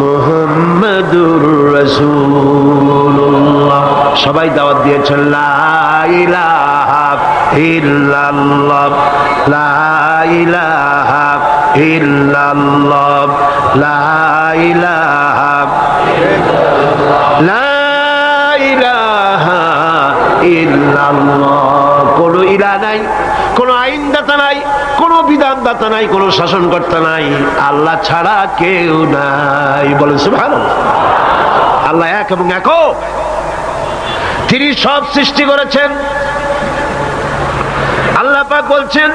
মুহাম্মাদুর রাসূলুল্লাহ। সবাই দাওয়াত দিয়েছেন লা ইলাহা ইল্লাল্লাহ, লা ইলাহা ইল্লাল্লাহ, লা ইলাহা লা ইলাহা ইল্লাল্লাহ। কোনো ইলাহ নাই, কোনো আইনদাতা নাই, কোনো বিধানদাতা নাই, কোনো শাসনকর্তা নাই, আল্লাহ ছাড়া কেউ নাই। বলেন সুবহানাল্লাহ। আল্লাহ এক এবং একক, তিনি সব সৃষ্টি করেছেন। আল্লাহ পাক বলছেন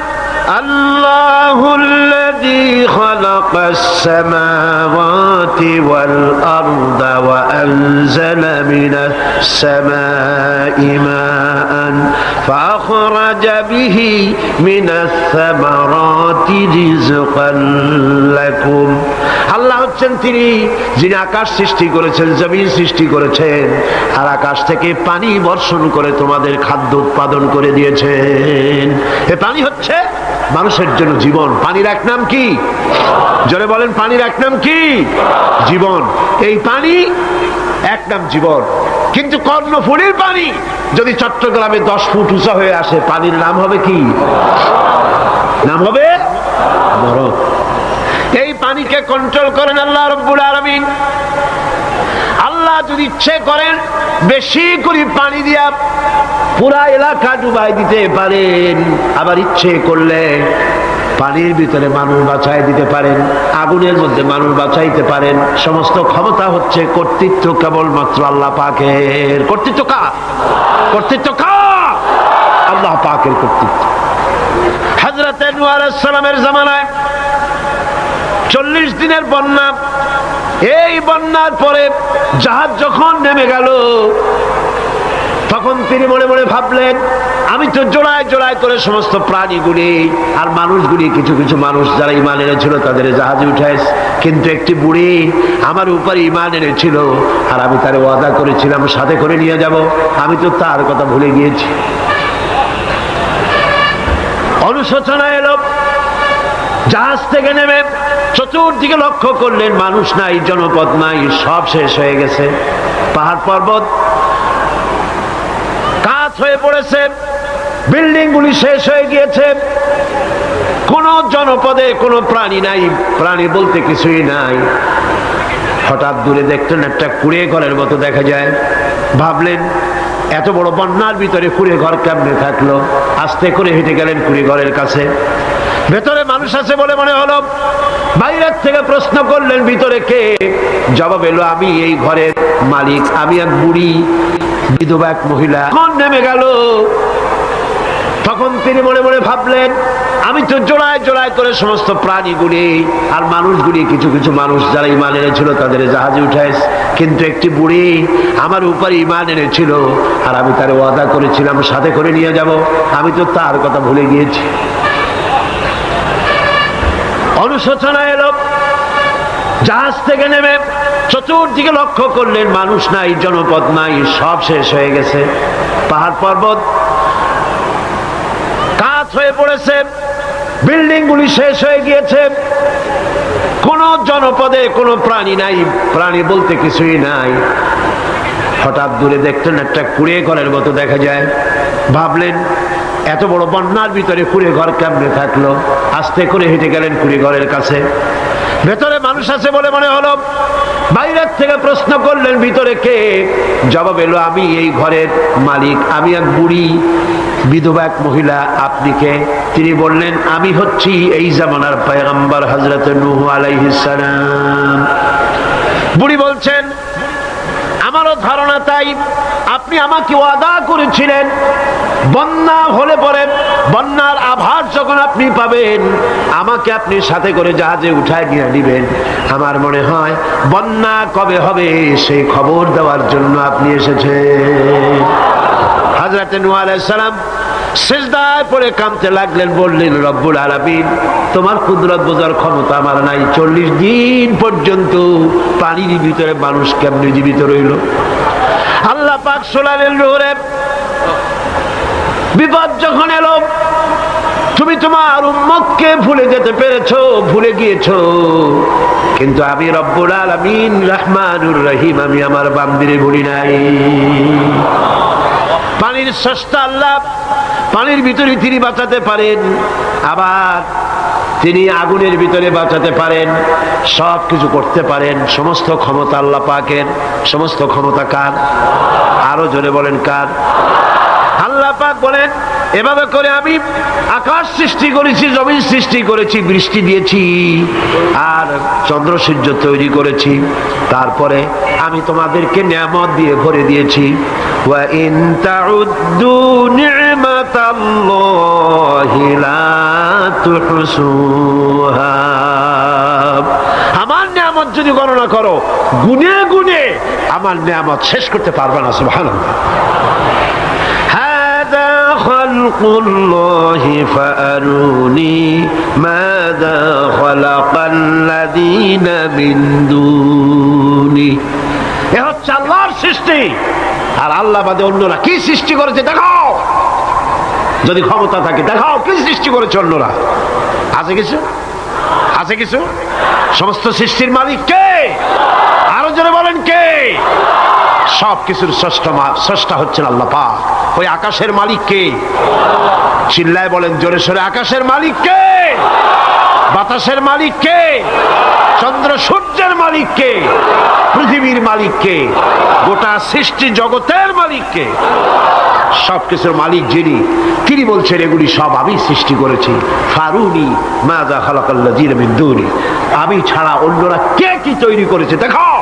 আল্লাহুল্লাযী খালাকাস সামাওয়াতি ওয়াল আরদা ওয়া আনজালা মিনাস সামাই মাআন ফাআখরাজা বিহি মিনাস সামারাতি রিজকান লাকুম। আল্লাহ হচ্ছেন তিনি যিনি আকাশ সৃষ্টি করেছেন, জমিন সৃষ্টি করেছেন, আর আকাশ থেকে পানি বর্ষণ করে তোমাদের খাদ্য উৎপাদন করে দিয়েছেন। এ পানি হচ্ছে মানুষের জন্য জীবন। পানির এক নাম কি? জোরে বলেন, পানির এক নাম কি? জীবন। এই পানি এক নাম জীবন। কিন্তু কর্ণফুলীর পানি যদি চট্টগ্রামে 10 ফুট উঁচা হয়ে আসে, পানির নাম হবে কি? নাম হবে মরণ। এই পানিকে কন্ট্রোল করেন আল্লাহ রাব্বুল আলামিন। আল্লাহ যদি ইচ্ছে করেন বেশি করে পানি দিয়া পুরা এলাকা ডুবাই দিতে পারেন, আবার ইচ্ছে করলে পানির ভিতরে মানুষ বাঁচাই দিতে পারেন, আগুনের মধ্যে মানুষ বাঁচাইতে পারেন। সমস্ত ক্ষমতা হচ্ছে, কর্তৃত্ব কেবলমাত্র আল্লাহ পাকের। কর্তৃত্ব কার? কর্তৃত্ব কার? আল্লাহ পাকের কর্তৃত্ব। হযরত নূহ আলাইহিস সালামের জামানায় 40 দিনের বন্যা। এই বন্যার পরে জাহাজ যখন নেমে গেল, তখন তিনি মনে মনে ভাবলেন, আমি তো জোড়ায় জোড়ায় করে সমস্ত প্রাণীগুলি আর মানুষগুলি, কিছু কিছু মানুষ যারা ঈমান এনেছিল তাদের জাহাজে উঠাইছে, কিন্তু একটি বুড়ি আমার উপর ঈমান এনেছিল আর আমি তার ওয়াদা করেছিলাম সাথে করে নিয়ে যাব, আমি তো তার কথা ভুলে গিয়েছি। অনুশোচনা এলো। জাহাজ থেকে নেমে চতুর্দিকে লক্ষ্য করলেন, মানুষ নাই, জনপদ নাই, সব শেষ হয়ে গেছে। পাহাড় পর্বত কাজ হয়ে পড়েছে, বিল্ডিং গুলি শেষ হয়ে গিয়েছে, কোন জনপদে কোনো প্রাণী নাই, প্রাণী বলতে কিছুই নাই। হঠাৎ দূরে দেখলেন একটা কুড়ে ঘরের মতো দেখা যায়। ভাবলেন, এত বড় বন্যার ভিতরে কুড়ে ঘর কেমনে থাকলো? আস্তে করে হেঁটে গেলেন কুড়ে ঘরের কাছে। ভেতরে মানুষ আছে বলে মনে হলো। বাইরের থেকে প্রশ্ন করলেন, ভিতরে কে? জবাব এলো, আমি এই ঘরের মালিক, আমি এক বুড়ি বিধবা এক মহিলা। কোন নেমে গেল? তখন তিনি মনে মনে ভাবলেন, আমি তো জোড়ায় জোড়ায় করে সমস্ত প্রাণীগুলি আর মানুষগুলি, কিছু কিছু মানুষ যারা ঈমান এনেছিল তাদের জাহাজে উঠাইছে, কিন্তু একটি বুড়ি আমার উপর ঈমান এনেছিল আর আমি তার ওয়াদা করেছিলাম সাথে করে নিয়ে যাব, আমি তো তার কথা ভুলে গিয়েছি। অনুশোচনা এলো। জাহাজ থেকে নেমে চতুর্দিকে লক্ষ্য করলেন, মানুষ নাই, জনপদ নাই, সব শেষ হয়ে গেছে। পাহাড় পর্বত কাজ হয়ে পড়েছে, বিল্ডিং গুলি শেষ হয়ে গিয়েছে, কোন জনপদে কোনো প্রাণী নাই, প্রাণী বলতে কিছুই নাই। হঠাৎ দূরে দেখলেন একটা কুড়ে ঘরের মতো দেখা যায়। ভাবলেন, এত বড় বন্যার ভিতরে কুড়ে ঘর কেমনে থাকলো? আস্তে করে হেঁটে গেলেন কুড়ে ঘরের কাছে। ভেতরে মানুষ আছে বলে মনে হলো। বাইরের থেকে প্রশ্ন করলেন, ভিতরে কে? জবাব এলো, আমি এই ঘরের মালিক, আমি এক বুড়ি বিধবা এক মহিলা, আপনি কে? তিনি বললেন, আমি হচ্ছি এই জামানার পয়গম্বর হযরত নূহ আলাইহিস সালাম। বুড়ি বলছেন, আমারও ধারণা তাই। আপনি আমাকে ওয়াদা করেছিলেন বন্যা হলে পরে, বন্যার আভাস যখন আপনি পাবেন আমাকে আপনি সাথে করে জাহাজে উঠায় নিয়ে দিবেন। আমার মনে হয় বন্যা কবে হবে সেই খবর দেওয়ার জন্য আপনি এসেছেন। হযরত নূহ আলাইহিস সালাম সিজদায় পড়ে কাঁদতে লাগলেন, বললেন, রব্বুল আলামিন, তোমার কুদরত বোঝার ক্ষমতা আমার নাই। 40 দিন পর্যন্ত পানির ভিতরে মানুষ কেমনে জীবিত রইল? আল্লাহ পাক শোনালেন, নূরে, বিপদ যখন এলো তুমি তোমার উম্মতকে ভুলে যেতে পেরেছো, ভুলে গিয়েছো, কিন্তু আমি রব্বুল আলামিন রহমানুর রহিম, আমি আমার বান্দিরে ভুলি নাই। পানির স্রষ্টা আল্লাহ, পানির ভিতরে তিনি বাঁচাতে পারেন, আবার তিনি আগুনের ভিতরে বাঁচাতে পারেন, সব কিছু করতে পারেন। সমস্ত ক্ষমতা আল্লাহ পাকের। সমস্ত ক্ষমতা কার? আরো জোরে বলেন, কার? আল্লাহ পাক বলেন, এভাবে করে আমি আকাশ সৃষ্টি করেছি, জমিন সৃষ্টি করেছি, বৃষ্টি দিয়েছি আর চন্দ্র সূর্য তৈরি করেছি, তারপরে আমি তোমাদেরকে নিয়ামত দিয়ে ভরে দিয়েছি। ওয়া ইন তাউদ্দু নি'মাতাল্লাহি লা তুহসুহা। আমার নিয়ামত যদি গণনা করো, গুনে গুনে আমার নিয়ামত শেষ করতে পারবে না। সুবহানাল্লাহ। خلق الله فأروني ماذا خلق الذين من دوني। এ হচ্ছে আল্লাহর সৃষ্টি, আর আল্লাহ বাদে অন্যরা কি সৃষ্টি করেছে দেখাও। যদি ক্ষমতা থাকে দেখাও কি সৃষ্টি করেছে অন্যরা। আছে কিছু? আছে কিছু? সমস্ত সৃষ্টির মালিক কে? আরো জোরে বলেন, কে? সব কিছুর স্রষ্টা হচ্ছেন আল্লাহ পাক। ওই আকাশের মালিক কে? চিল্লায় বলেন জোরে সোরে, আকাশের মালিক কে? বাতাস বাতাসের মালিক কে? চন্দ্র সূর্যের মালিক কে? পৃথিবীর মালিক কে? গোটা সৃষ্টি জগতের মালিক কে? সবকিছুর মালিক যিনি, তিনি বলছেন এগুলি সব আমি সৃষ্টি করেছি। ফারুনি মাযা খালাকাল্লাযীনা মিন দুনি, আমি ছাড়া অন্যরা কে কি তৈরি করেছে দেখাও।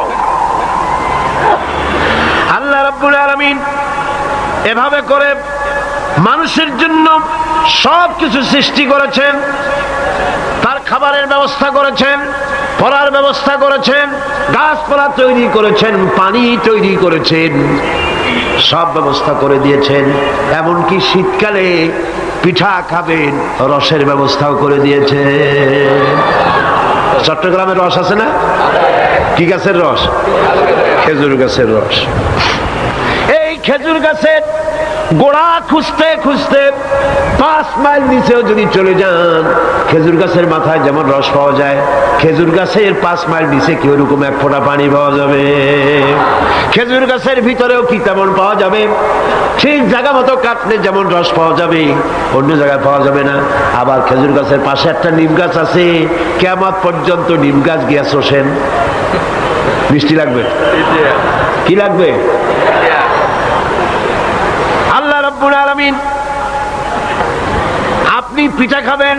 আল্লাহ রাব্বুল আলামিন এভাবে করে মানুষের জন্য সব কিছু সৃষ্টি করেছেন। তার খাবারের ব্যবস্থা করেছেন, পড়ার ব্যবস্থা করেছেন, গাছপালা তৈরি করেছেন, পানি তৈরি করেছেন, সব ব্যবস্থা করে দিয়েছেন। এমনকি শীতকালে পিঠা খাবেন, রসের ব্যবস্থাও করে দিয়েছে। চট্টগ্রামের রস আছে না? কি গাছের রস? খেজুর গাছের রস। এই খেজুর গাছের গোড়া খুঁজতে খুঁজতে 5 মাইল নিচেও যদি চলে যান, খেজুর গাছের মাথায় যেমন রস পাওয়া যায়, খেজুর গাছের 5 মাইল নিচে কি ওরকম এক ফোঁটা পানি পাওয়া যাবে? খেজুর গাছের ভিতরেও কি তেমন পাওয়া যাবে? ঠিক জায়গা মতো কাটলে যেমন রস পাওয়া যাবে, অন্য জায়গায় পাওয়া যাবে না। আবার খেজুর গাছের পাশে একটা নিম গাছ আছে, কিয়ামত পর্যন্ত নিম গাছ গিয়া শোষেন। মিষ্টি লাগবে? কি লাগবে? আল্লাহ রাব্বুল আলামিন, আপনি পিঠা খাবেন,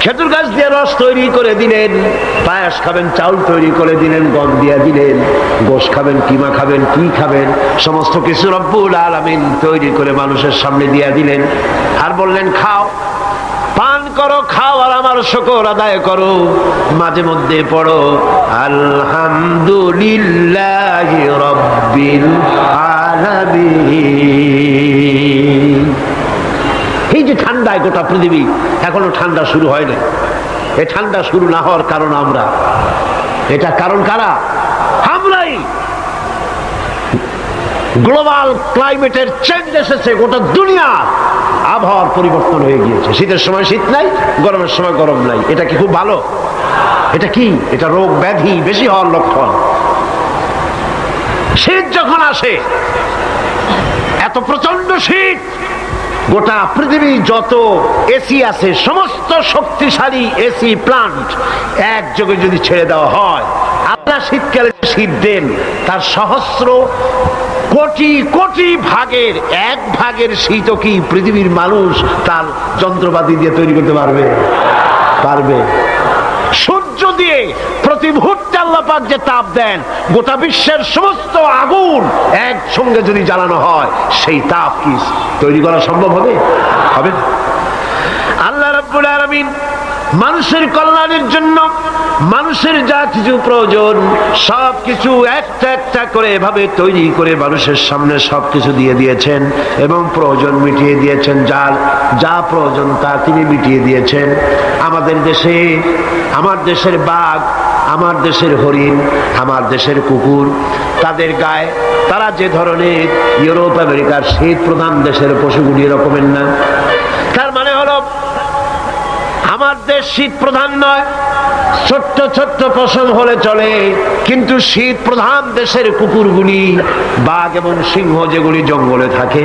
খেজুর গাছ দিয়ে রস তৈরি করে দিলেন। পায়েস খাবেন, চাউল তৈরি করে দিলেন, গম দিয়ে দিলেন। গোশ খাবেন, কিমা খাবেন, কি খাবেন, সমস্ত কিছু রব্বুল আলামিন তৈরি করে মানুষের সামনে দিয়ে দিলেন। আর বললেন খাও, পান করো, খাও, আর আমার শুকর আদায় করো। মাঝে মধ্যে পড়ো আলহামদুলিল্লাহি রাব্বিল আলামিন। এই যে ঠান্ডায় গোটা পৃথিবী, এখনো ঠান্ডা শুরু হয় না। এই ঠান্ডা শুরু না হওয়ার কারণ আমরা। এটা কারণ কারা? আমরাই। গ্লোবাল ক্লাইমেটের চেঞ্জ এসেছে, গোটা দুনিয়া আবহাওয়ার পরিবর্তন হয়ে গিয়েছে। শীতের সময় শীত নাই, গরমের সময় গরম নাই। এটা কি খুব ভালো? এটা কি? এটা রোগ ব্যাধি বেশি হওয়ার লক্ষণ। শীত যখন আসে, এত প্রচন্ড শীত, গোটা পৃথিবী যত এসি আছে, সমস্ত শক্তিশালী এসি প্লান্ট একযোগে যদি ছেড়ে দেওয়া হয়, আপনার শীতকালে শীত দেন, তার সহস্র কোটি কোটি ভাগের 1 ভাগের শীতও কি পৃথিবীর মানুষ তার যন্ত্রপাতি দিয়ে তৈরি করতে পারবে? পারবে। সূর্য দিয়ে প্রতি মুহূর্তে আল্লাহ পাক যে তাপ দেন, গোটা বিশ্বের সমস্ত আগুন একসঙ্গে যদি জ্বালানো হয়, সেই তাপ কি তৈরি করা সম্ভব হবে? হবে না। আল্লাহ রাব্বুল আলামিন মানুষের কল্যাণের জন্য মানুষের যা কিছু প্রয়োজন সবকিছু একটা একটা করে এভাবে তৈরি করে মানুষের সামনে সবকিছু দিয়ে দিয়েছেন এবং প্রয়োজন মিটিয়ে দিয়েছেন। যার যা প্রয়োজন তা তিনি মিটিয়ে দিয়েছেন। আমাদের দেশে, আমার দেশের বাঘ, আমার দেশের হরিণ, আমার দেশের কুকুর, তাদের গায়ে তারা যে ধরনের ইউরোপ আমেরিকার শীত প্রধান দেশের পশুগুলি এরকমের না। তার মানে হলো আমার দেশ শীত প্রধান নয়, ছোট্ট ছোট্ট পশম হলে চলে, কিন্তু শীত প্রধান দেশের কুকুরগুলি, বাঘ এবং সিংহ যেগুলি জঙ্গলে থাকে,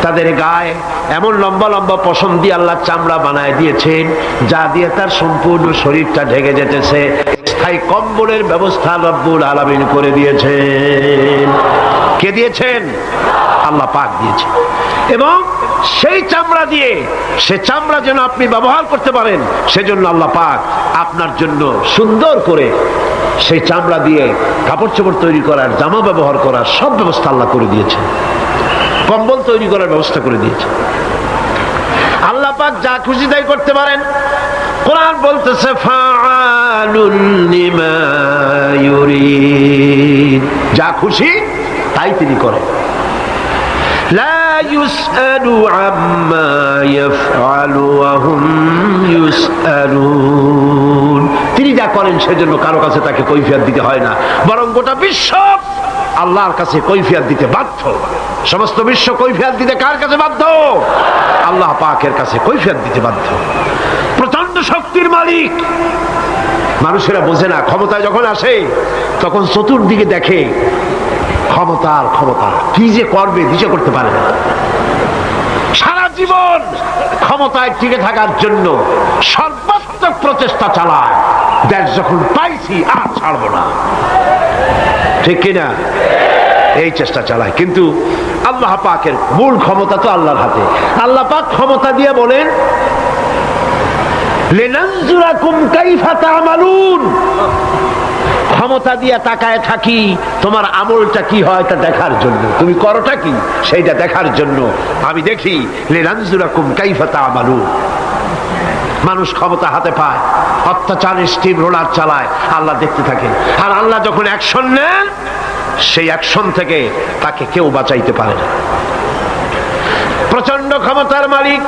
তাদের গায়ে এমন লম্বা লম্বা পশম দিয়ে আল্লাহ চামড়া বানায় দিয়েছেন, যা দিয়ে তার সম্পূর্ণ শরীরটা ঢেকে যেতেছে। স্থায়ী কম্বলের ব্যবস্থা রব্বুল আলামিন করে দিয়েছেন। কে দিয়েছেন? আল্লাহ পাক দিয়েছেন। এবং সেই চামড়া দিয়ে, সে চামড়া যেন আপনি ব্যবহার করতে পারেন, সেজন্য আল্লাহ পাক আপনার জন্য সুন্দর করে সেই চামড়া দিয়ে কাপড় চোপড় তৈরি করার, জামা ব্যবহার করার সব ব্যবস্থা আল্লাহ করে দিয়েছেন। কম্বল তৈরি করার ব্যবস্থা করে দিয়েছেন। আল্লাহ পাক যা খুশি তাই করতে পারেন। কোরআন বলতেছে ফাআলুল লিমা ইউরিদ, যা খুশি তাই তিনি করেন। লা ইউসআলু আম্মা ইয়াফআলু ওয়া হুম ইউসআলুন, তিনি যা করেন সেজন্য কারো কাছে তাকে কৈফিয়ত দিতে হয় না, বরং গোটা বিশ্ব আল্লাহর কাছে কৈফিয়ত দিতে বাধ্য। সমস্ত বিশ্ব কৈফিয়ত দিতে কার কাছে বাধ্য? আল্লাহ পাকের কাছে কৈফিয়ত দিতে বাধ্য। প্রচন্ড শক্তির মালিক। মানুষেরা বোঝে না, ক্ষমতায় যখন আসে তখন চতুর্দিকে দেখে ক্ষমতার ক্ষমতা, কি যে করবে দিশা করতে পারে না। সারা জীবন ক্ষমতায় টিকে থাকার জন্য সর্বাত্মক প্রচেষ্টা চেষ্টা চালায়, দেশ যখন পাইছি আর ছাড়বো না, ঠিক কিনা? এই চেষ্টা চালায়। কিন্তু আল্লাহ পাকের মূল ক্ষমতা তো আল্লাহর হাতে। আল্লাহ পাক ক্ষমতা দিয়ে বলেন লিনানজুরাকুম কাইফা তা'মালুন, ক্ষমতা দিয়ে তাকায় থাকি তোমার আমলটা কি হয় তা দেখার জন্য, তুমি করোটা কি সেইটা দেখার জন্য আমি দেখি। লিনানজুরাকুম কাইফা তা'মালুন। মানুষ ক্ষমতা হাতে পায়, অত্যাচারের স্টিম রোলার চালায়, আল্লাহ দেখতে থাকেন। আর আল্লাহ যখন অ্যাকশন নেন, সেই অ্যাকশন থেকে তাকে কেউ বাঁচাইতে পারে না। প্রচন্ড ক্ষমতার মালিক,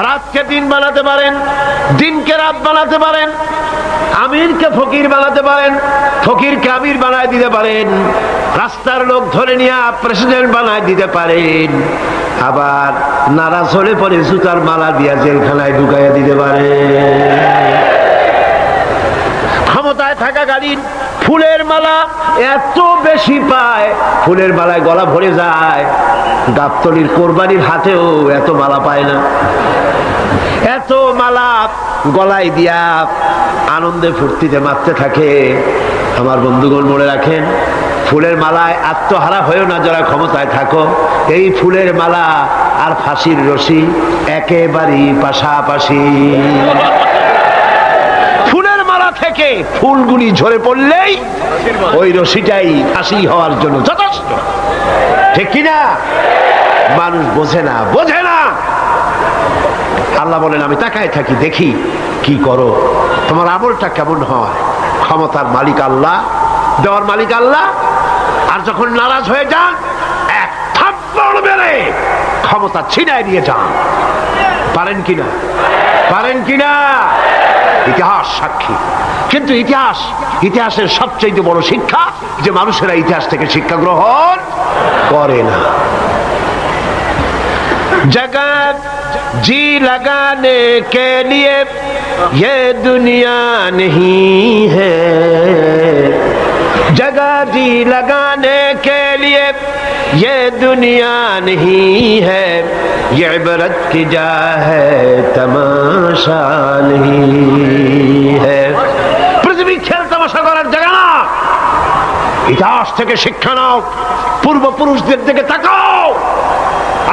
রাতকে দিন বানাতে পারেন, দিনকে রাত বানাতে পারেন, আমিরকে ফকির বানাতে পারেন, ফকিরকে আমির বানায় দিতে পারেন, রাস্তার লোক ধরে নিয়ে প্রেসিডেন্ট বানায় দিতে পারেন, আবার নারাজ হলে পরে জুতার মালা দিয়া জেলখানায় ঢুকাইয়া দিতে পারেন। ক্ষমতায় থাকাকালীন ফুলের মালা এত বেশি পায়, ফুলের মালায় গলা ভরে যায়। গাবতলির কোরবানির হাটেও এত মালা পায় না। এত মালা গলায় দিয়া আনন্দে ফুর্তিতে মারতে থাকে। আমার বন্ধুগণ মনে রাখেন, ফুলের মালায় আত্মহারা হয়েও না যারা ক্ষমতায় থাকো। এই ফুলের মালা আর ফাঁসির রশি একেবারেই পাশাপাশি। ফুলের মালা থেকে ফুলগুলি ঝরে পড়লেই ওই রশিটাই ফাঁসি হওয়ার জন্য যথেষ্ট, ঠিক কিনা? মানুষ বোঝে না, বোঝে না। আল্লাহ বলেন আমি তাকায় থাকি, দেখি কি করো, তোমার আমলটা কেমন হয়। ক্ষমতার মালিক আল্লাহ, দেওয়ার মালিক আল্লাহ। আর যখন নারাজ হয়ে যান, এক থাপ্পড় মেরে ক্ষমতা ছিনায় নিয়ে যান। পারেন কিনা? পারেন কিনা? ইতিহাস সাক্ষী। কিন্তু ইতিহাসের সবচেয়ে বড় শিক্ষা যে মানুষেরা ইতিহাস থেকে শিক্ষা গ্রহণ করে না। जगत जी लगाने के लिए ये दुनिया नहीं है, जगह जी लगाने के लिए ये दुनिया नहीं है, ये इबरत की जा है तमाशा नहीं है। पृथ्वी खेल तमाशा করার জায়গা না। ইতিহাস থেকে শিক্ষা নাও, পূর্বপুরুষদের দিকে তাকাও।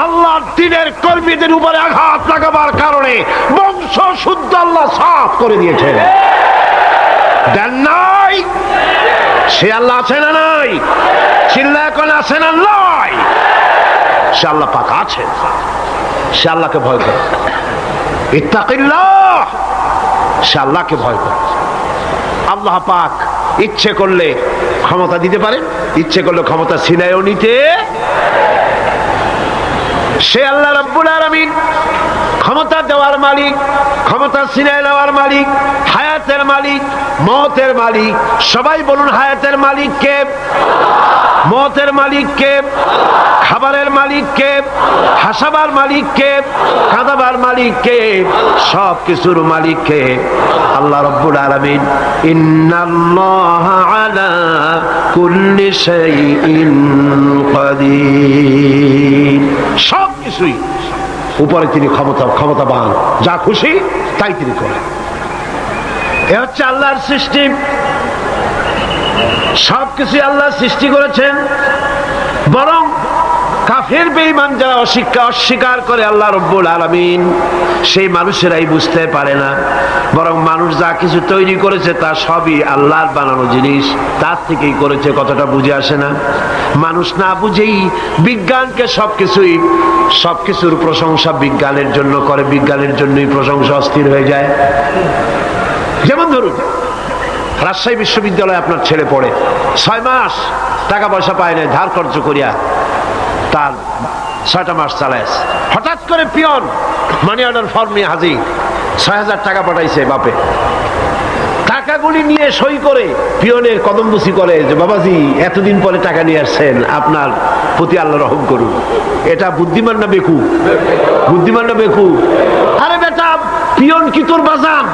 আল্লাহর দ্বীনের কর্মীদের উপরে আঘাত লাগাবার কারণে বংশ শুদ্ধ আল্লাহ সাফ করে দিয়েছেন। দেন নাই? সে আল্লাহ আছে না নাই? চিল্লায় কোন আছে না নাই? সে আল্লাহ পাক আছেন। সে আল্লাহকে ভয় করে, ইত্তাকিল্লাহ, সে আল্লাহকে ভয় করে। আল্লাহ পাক ইচ্ছে করলে ক্ষমতা দিতে পারেন, ইচ্ছে করলে ক্ষমতা ছিনায়ও নিতে। সে আল্লাহ রাব্বুল আলামিন ক্ষমতা দেওয়ার মালিক, ক্ষমতা ছিনিয়ে নেওয়ার মালিক, হায়াতের মালিক, মওতের মালিক। সবাই বলুন হায়াতের মালিক কে? মওতের মালিক কে? খাবারের মালিক কে? হাসাবার মালিক কে? কাঁদাবার মালিক কে? সব কিছুর মালিক কে? আল্লাহ রাব্বুল আলামিন। ইন্নাল্লাহা আলা কুল্লি শাইইন কাদির। সব কিছুই উপরে তিনি ক্ষমতাবান, যা খুশি তাই তিনি করেন। এ হচ্ছে আল্লাহর সৃষ্টি। সবকিছু আল্লাহ সৃষ্টি করেছেন। বরং কাফের বেঈমান যারা অস্বীকার করে আল্লাহ রাব্বুল আলামিন, সেই মানুষেরাই বুঝতে পারে না। বরং মানুষ যা কিছু তৈরি করেছে তা সবই আল্লাহর বানানো জিনিস, তার থেকেই করেছে, কতটা বুঝে আসে না। মানুষ না বুঝেই বিজ্ঞানকে সবকিছুর প্রশংসা বিজ্ঞানের জন্য করে, বিজ্ঞানের জন্যই প্রশংসা অস্থির হয়ে যায়। যেমন ধরুন রাজশাহী বিশ্ববিদ্যালয়ে আপনার ছেলে পড়ে, 6 মাস টাকা পয়সা পায় না, ধার খরচ করিয়া তার 6টা মাস চালায়। হঠাৎ করে পিয়ন মানি অর্ডার ফর্ম নিয়ে হাজির, 6,000 টাকা পাঠাইছে বাপে। টাকাগুলি নিয়ে সই করে পিয়নের কদমবুসি করে যে বাবাজি এতদিন পরে টাকা নিয়ে আসছেন, আপনার প্রতি আল্লাহ রহম করুন। এটা বুদ্ধিমান না বেকু? বুদ্ধিমান না বেকু? আরে বেটা, পিয়ন কি তোর বাজান?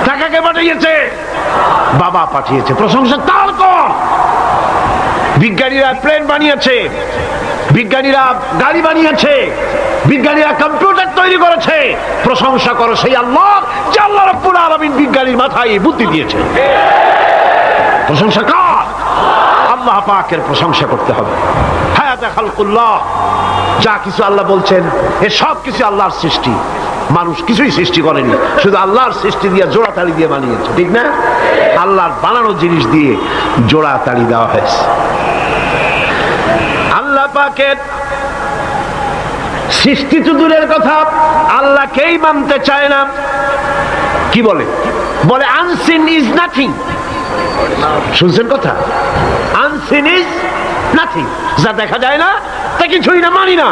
টাকাকে পাঠিয়েছে, বাবা পাঠিয়েছে, প্রশংসা তার কর। বিজ্ঞানীরা প্লেন বানিয়েছে, বিজ্ঞানীরা গাড়ি বানিয়েছে, বিজ্ঞানীরা কম্পিউটার তৈরি করেছে, প্রশংসা করো সেই আল্লাহ যে আল্লাহ রাব্বুল আলামিন আলামিন বিজ্ঞানীর মাথায় এই বুদ্ধি দিয়েছে। প্রশংসা কার? আল্লাহ পাকের প্রশংসা করতে হবে। হায়াতা খালকুল্লাহ, যা কিছু আল্লাহ বলছেন এ সব কিছু আল্লাহর সৃষ্টি, মানুষ কিছুই সৃষ্টি করেনি, শুধু আল্লাহর সৃষ্টি দিয়ে জোড়া তালি দিয়ে বানিয়েছে, ঠিক না? আল্লাহর বানানো জিনিস দিয়ে জোড়া তালি দেওয়া হয়েছে। আল্লাহ পাকের সৃষ্টি তো দূরের কথা, আল্লাহকেই মানতে চায় না। কি বলে? বলে আনসিন ইজ নাথিং। শুনছেন কথা? আনসিন ইজ নাথিং, যা দেখা যায় না তা কিছুই না, মানি না।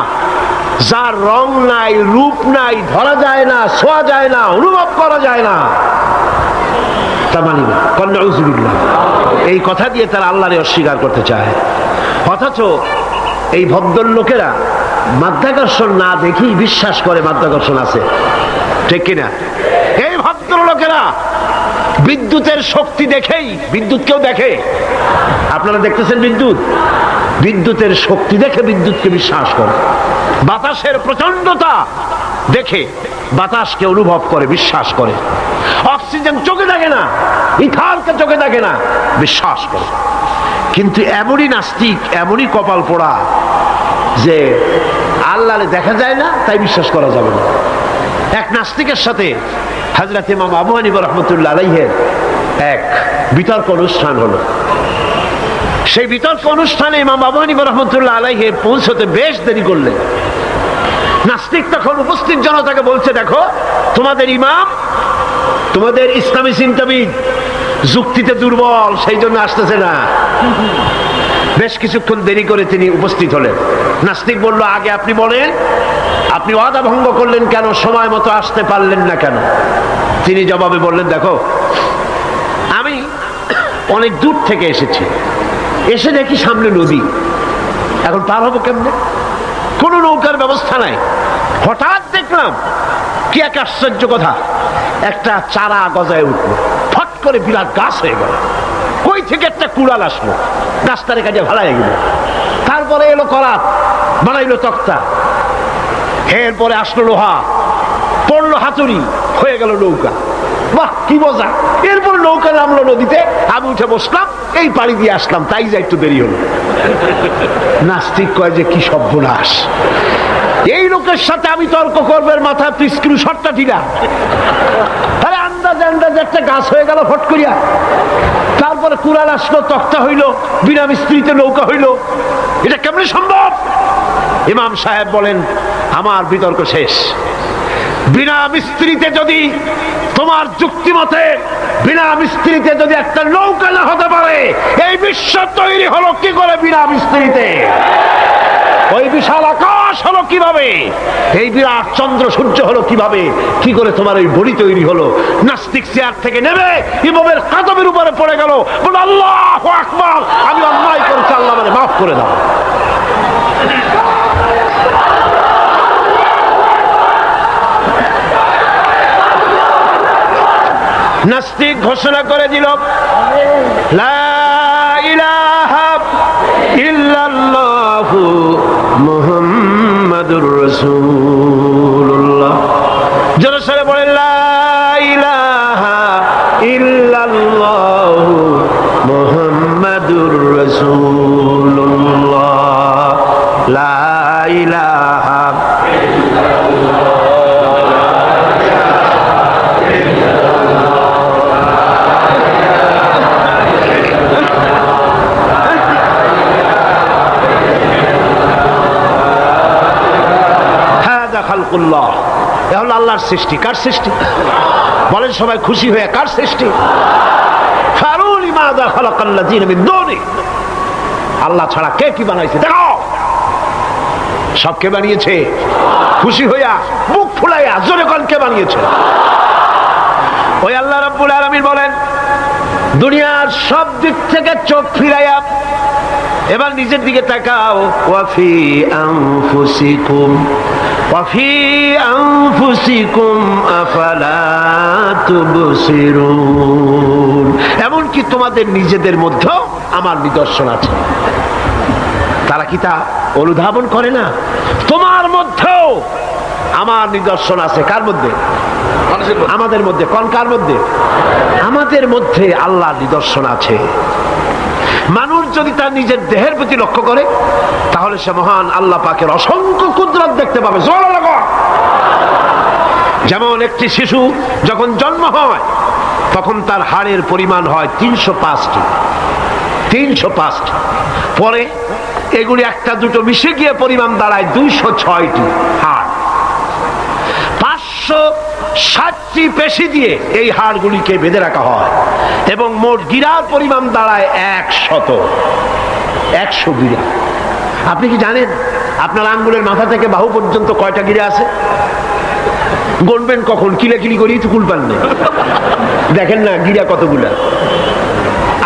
যার রং নাই, রূপ নাই, ধরা যায় না, ছোঁয়া যায় না, অনুভব করা যায় না, তা মানি না। নাউযুবিল্লাহ। এই কথা দিয়ে তারা আল্লাহরে অস্বীকার করতে চায়। অথচ এই ভদ্রলোকেরা মাধ্যাকর্ষণ না দেখেই বিশ্বাস করে মাধ্যাকর্ষণ আছে, ঠিক কিনা? এই ভদ্রলোকেরা বিদ্যুতের শক্তি দেখেই, বিদ্যুৎ কেউ দেখে? আপনারা দেখতেছেন বিদ্যুৎ? বিদ্যুতের শক্তি দেখে বিদ্যুৎকে বিশ্বাস করে। বাতাসের প্রচন্ডতা দেখে বাতাসকে অনুভব করে, বিশ্বাস করে। অক্সিজেন চোখে দেখে না, ইথারকে চোখে দেখে না, বিশ্বাস করে। কিন্তু এমনই নাস্তিক, এমনই কপাল পোড়া যে আল্লাহরে দেখা যায় না তাই বিশ্বাস করা যাবে না। এক নাস্তিকের সাথে হযরত ইমাম আবু হানিফা রাহমাতুল্লাহ আলাইহির এক বিতর্ক অনুষ্ঠান হলো। সেই বিতর্ক অনুষ্ঠানে ইমাম আবু হানিফা রাহমাতুল্লাহ আলাইহি পৌঁছতে বেশ দেরি করলেন। নাস্তিক তখন উপস্থিত জনতাকে বলছে, দেখো তোমাদের ইমাম, তোমাদের ইসলামী চিন্তাবিদ যুক্তিতে দুর্বল, সেই জন্য আসতেছে না। বেশ কিছুক্ষণ দেরি করে তিনি উপস্থিত হলেন। নাস্তিক বলল, আগে আপনি বলেন, আপনি ওয়াদা ভঙ্গ করলেন কেন? সময় মতো আসতে পারলেন না কেন? তিনি জবাবে বললেন, দেখো আমি অনেক দূর থেকে এসেছি, এসে দেখি সামনে নদী, এখন পার হবো কেমনে? কোনো নৌকার ব্যবস্থা নাই। হঠাৎ দেখলাম কি এক আশ্চর্য কথা, একটা চারা গজায় উঠলো, ফট করে বিরাট গাছ হয়ে গেল। কই থেকে একটা কুড়াল আসলো, গাছটারে কাজে ভালাই গেল। তারপরে এলো করাত, বানাইলো তক্তা, এরপরে আসলো লোহা, পড়লো হাতুড়ি, হয়ে গেল নৌকা। বাহ, কি মজা! এরপরে নৌকা নামলো নদীতে, আমি উঠে বসলাম, এই পাড়ি দিয়ে আসলাম, তাই যা একটু দেরি হলো। নাস্তিক কয় যে কি সর্বনাশ, এই লোকের সাথে আমি তর্ক করবার মাথা স্ক্রু শর্টটা ঢিলা। আরে আন্দাজ আন্দাজ একটা গাছ হয়ে গেল ফট করিয়া, তারপরে কুড়াল আসলো, তক্তা হইল, বিনা মিস্ত্রিতে নৌকা হইল, এটা কেমনে সম্ভব? ইমাম সাহেব বলেন, আমার বিতর্ক শেষ। বিনা মিস্ত্রিতে যদি, তোমার যুক্তি মতে বিনা মিস্ত্রিতে যদি একটা নৌকা না হতে পারে, এই বিশ্ব তৈরি হলো কি করে বিনা মিস্ত্রিতে? ওই বিশাল আকাশ হলো কিভাবে? এই বিরাট চন্দ্র সূর্য হলো কিভাবে? কি করে তোমার ওই বডি তৈরি হলো? নাস্তিক চেয়ার থেকে নেমে ইমামের কাদমের উপরে পড়ে গেল, বলে আল্লাহু আকবার, আমি অন্যায় করেছি, আল্লাহ আমাকে মাফ করে দাও। নাস্তিক ঘোষণা করে দিল, লা ইলাহা ইল্লাল্লাহু মুহাম্মাদুর রাসূলুল্লাহ। জোরে সরে বলেন, লা ইলাহা ইল্লাল্লাহু মুহাম্মাদুর রাসূলুল্লাহ। লা ইলাহা খালকুল্লাহ। এ হলো আল্লাহর সৃষ্টি। কার সৃষ্টি? বলেন সবাই খুশি হয়ে, কার সৃষ্টি? ফারুনি মাযা খালাকাল্লাযিনা মিন দুনি। আল্লাহ ছাড়া কে কি বানাইছে দেখো, সব কে বানিয়েছে? খুশি হইয়া, মুখ ফুলাইয়া জোরে কোন কে বানিয়েছে? ওই আল্লাহ রাব্বুল আলামিন বলেন, দুনিয়ার সব দিক থেকে চোখ ফিরাইয়া এবার নিজের দিকে তাকাও। ওয়াফি আনফুসিকুম ওয়াফি আনফুসিকুম আফালা তুবসিরুন। এমনকি তোমাদের নিজেদের মধ্যেও আমার নিদর্শন আছে, তারা কি তা অনুধাবন করে না? তোমার মধ্যেও আমার নিদর্শন আছে। কার মধ্যে? আমাদের মধ্যে। কার মধ্যে? আমাদের মধ্যে আল্লাহর নিদর্শন আছে। মানুষ যদি তার নিজের দেহের প্রতি লক্ষ্য করে তাহলে সে মহান আল্লাহ পাকের অসংখ্য কুদরত দেখতে পাবে। যেমন একটি শিশু যখন জন্ম হয় তখন তার হাড়ের পরিমাণ হয় 305টি। পরে এগুলি একটা দুটো মিশে গিয়ে পরিমাণ দাঁড়ায় 206টি হাড়। 560টি পেশি দিয়ে এই হাড়গুলিকে বেঁধে রাখা হয় এবং মোট গিরার পরিমাণ দাঁড়ায় 100 গিরা। আপনি কি জানেন আপনার আঙ্গুলের মাথা থেকে বাহু পর্যন্ত কয়টা গিরা আছে? গণবেন কখন? কিলাকিলি করি তো কুল পান না। দেখেন না গিরা কতগুলা